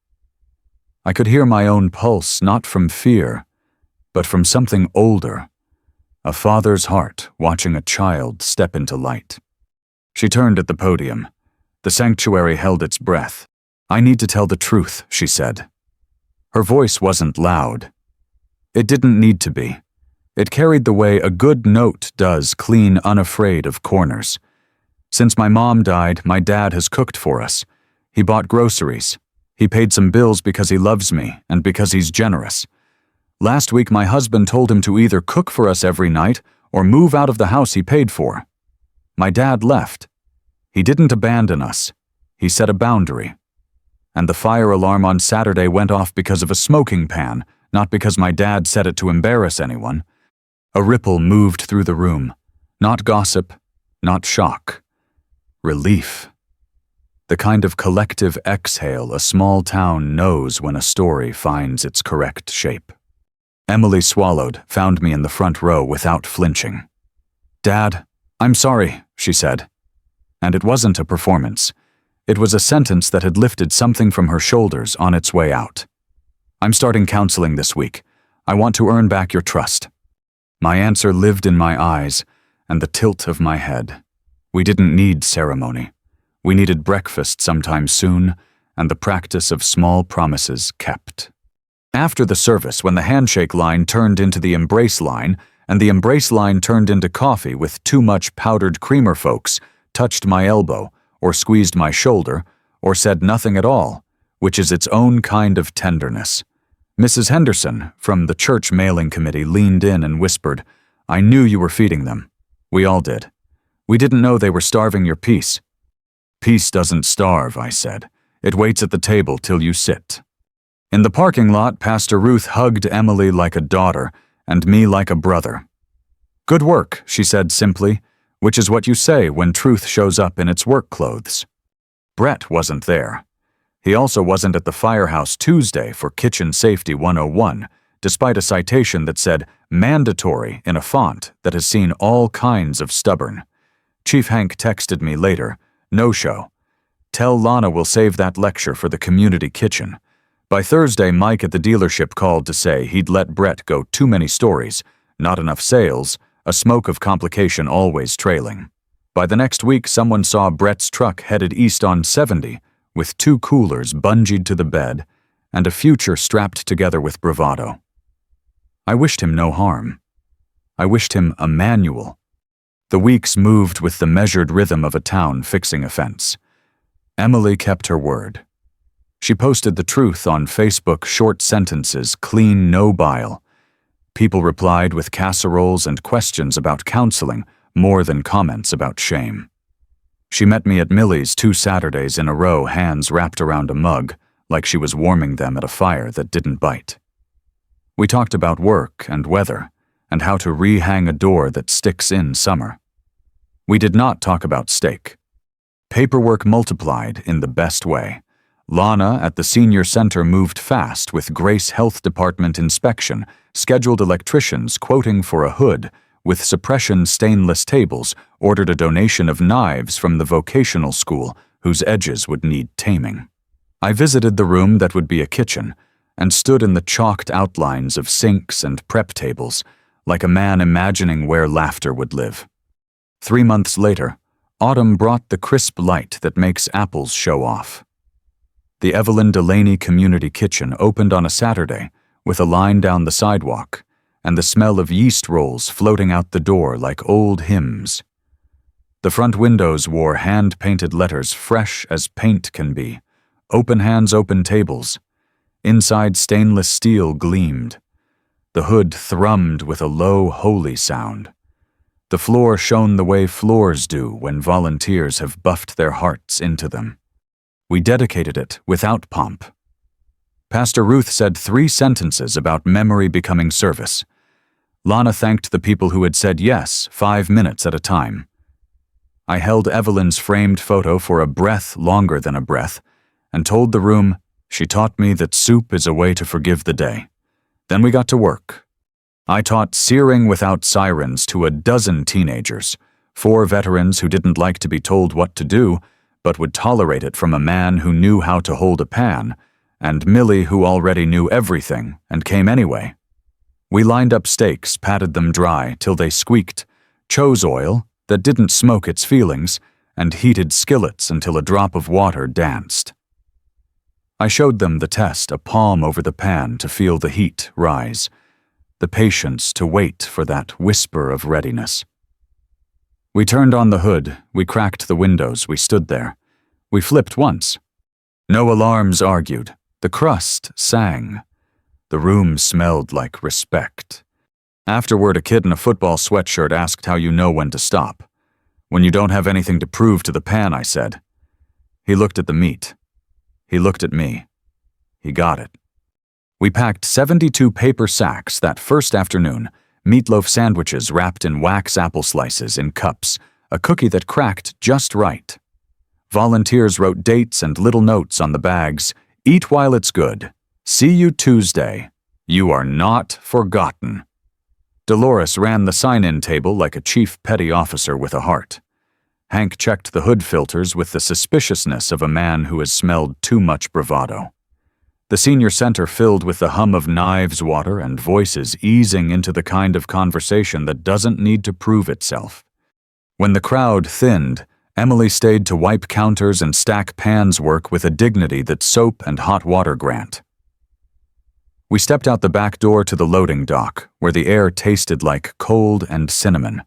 I could hear my own pulse, not from fear, but from something older, a father's heart watching a child step into light. She turned at the podium. The sanctuary held its breath. "I need to tell the truth," she said. Her voice wasn't loud. It didn't need to be. It carried the way a good note does, clean, unafraid of corners. Since my mom died, my dad has cooked for us. He bought groceries. He paid some bills because he loves me and because he's generous. Last week, my husband told him to either cook for us every night or move out of the house he paid for. My dad left. He didn't abandon us. He set a boundary. And the fire alarm on Saturday went off because of a smoking pan, not because my dad set it to embarrass anyone. A ripple moved through the room. Not gossip, not shock. Relief. The kind of collective exhale a small town knows when a story finds its correct shape. Emily swallowed, found me in the front row without flinching. "Dad, I'm sorry," she said. And it wasn't a performance. It was a sentence that had lifted something from her shoulders on its way out. "I'm starting counseling this week. I want to earn back your trust." My answer lived in my eyes and the tilt of my head. We didn't need ceremony. We needed breakfast sometime soon and the practice of small promises kept. After the service, when the handshake line turned into the embrace line, and the embrace line turned into coffee with too much powdered creamer, folks touched my elbow, or squeezed my shoulder, or said nothing at all, which is its own kind of tenderness. Mrs. Henderson, from the church mailing committee, leaned in and whispered, "I knew you were feeding them. We all did. We didn't know they were starving your peace." "Peace doesn't starve," I said. "It waits at the table till you sit." In the parking lot, Pastor Ruth hugged Emily like a daughter and me like a brother. "Good work," she said simply, which is what you say when truth shows up in its work clothes. Brett wasn't there. He also wasn't at the firehouse Tuesday for Kitchen Safety 101, despite a citation that said mandatory in a font that has seen all kinds of stubborn. Chief Hank texted me later, "No show. Tell Lana we'll save that lecture for the community kitchen." By Thursday, Mike at the dealership called to say he'd let Brett go too many stories, not enough sales, a smoke of complication always trailing. By the next week, someone saw Brett's truck headed east on 70, with 2 coolers bungeed to the bed, and a future strapped together with bravado. I wished him no harm. I wished him a manual. The weeks moved with the measured rhythm of a town fixing a fence. Emily kept her word. She posted the truth on Facebook, short sentences, clean, no bile. People replied with casseroles and questions about counseling, more than comments about shame. She met me at Millie's 2 Saturdays in a row, hands wrapped around a mug, like she was warming them at a fire that didn't bite. We talked about work and weather, and how to rehang a door that sticks in summer. We did not talk about steak. Paperwork multiplied in the best way. Lana at the senior center moved fast with Grace Health Department inspection, scheduled electricians quoting for a hood, with suppression stainless tables, ordered a donation of knives from the vocational school whose edges would need taming. I visited the room that would be a kitchen and stood in the chalked outlines of sinks and prep tables, like a man imagining where laughter would live. 3 months later, autumn brought the crisp light that makes apples show off. The Evelyn Delaney Community Kitchen opened on a Saturday with a line down the sidewalk and the smell of yeast rolls floating out the door like old hymns. The front windows wore hand-painted letters fresh as paint can be. Open hands, open tables. Inside, stainless steel gleamed. The hood thrummed with a low, holy sound. The floor shone the way floors do when volunteers have buffed their hearts into them. We dedicated it without pomp. Pastor Ruth said 3 sentences about memory becoming service. Lana thanked the people who had said yes 5 minutes at a time. I held Evelyn's framed photo for a breath longer than a breath and told the room she taught me that soup is a way to forgive the day. Then we got to work. I taught searing without sirens to a dozen teenagers, 4 veterans who didn't like to be told what to do, but would tolerate it from a man who knew how to hold a pan, and Millie who already knew everything and came anyway. We lined up steaks, patted them dry till they squeaked, chose oil that didn't smoke its feelings, and heated skillets until a drop of water danced. I showed them the test, a palm over the pan to feel the heat rise, the patience to wait for that whisper of readiness. We turned on the hood, we cracked the windows, we stood there. We flipped once. No alarms argued. The crust sang. The room smelled like respect. Afterward, a kid in a football sweatshirt asked how you know when to stop. "When you don't have anything to prove to the pan," I said. He looked at the meat. He looked at me. He got it. We packed 72 paper sacks that first afternoon, meatloaf sandwiches wrapped in wax apple slices in cups, a cookie that cracked just right. Volunteers wrote dates and little notes on the bags. "Eat while it's good. See you Tuesday. You are not forgotten." Dolores ran the sign-in table like a chief petty officer with a heart. Hank checked the hood filters with the suspiciousness of a man who has smelled too much bravado. The senior center filled with the hum of knives, water, and voices easing into the kind of conversation that doesn't need to prove itself. When the crowd thinned, Emily stayed to wipe counters and stack pans work with a dignity that soap and hot water grant. We stepped out the back door to the loading dock, where the air tasted like cold and cinnamon.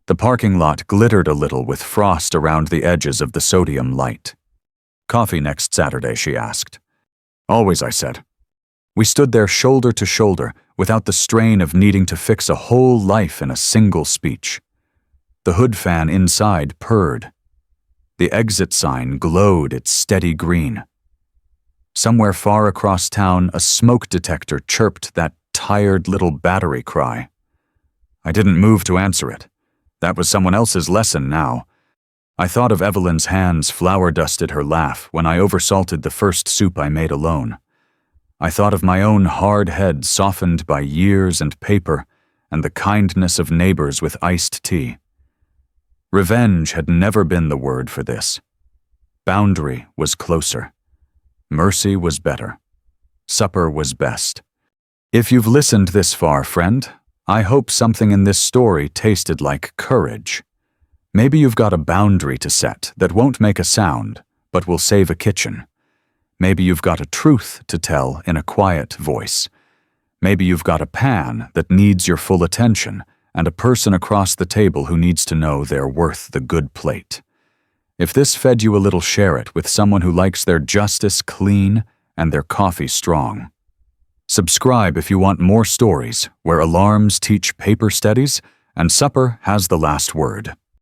The parking lot glittered a little with frost around the edges of the sodium light. "Coffee next Saturday," she asked. "Always," I said. We stood there shoulder to shoulder, without the strain of needing to fix a whole life in a single speech. The hood fan inside purred. The exit sign glowed its steady green. Somewhere far across town, a smoke detector chirped that tired little battery cry. I didn't move to answer it. That was someone else's lesson now. I thought of Evelyn's hands flour-dusted her laugh when I oversalted the first soup I made alone. I thought of my own hard head softened by years and paper and the kindness of neighbors with iced tea. Revenge had never been the word for this. Boundary was closer. Mercy was better. Supper was best. If you've listened this far, friend, I hope something in this story tasted like courage. Maybe you've got a boundary to set that won't make a sound, but will save a kitchen. Maybe you've got a truth to tell in a quiet voice. Maybe you've got a pan that needs your full attention and a person across the table who needs to know they're worth the good plate. If this fed you a little, share it with someone who likes their justice clean and their coffee strong. Subscribe if you want more stories where alarms teach paper studies and supper has the last word.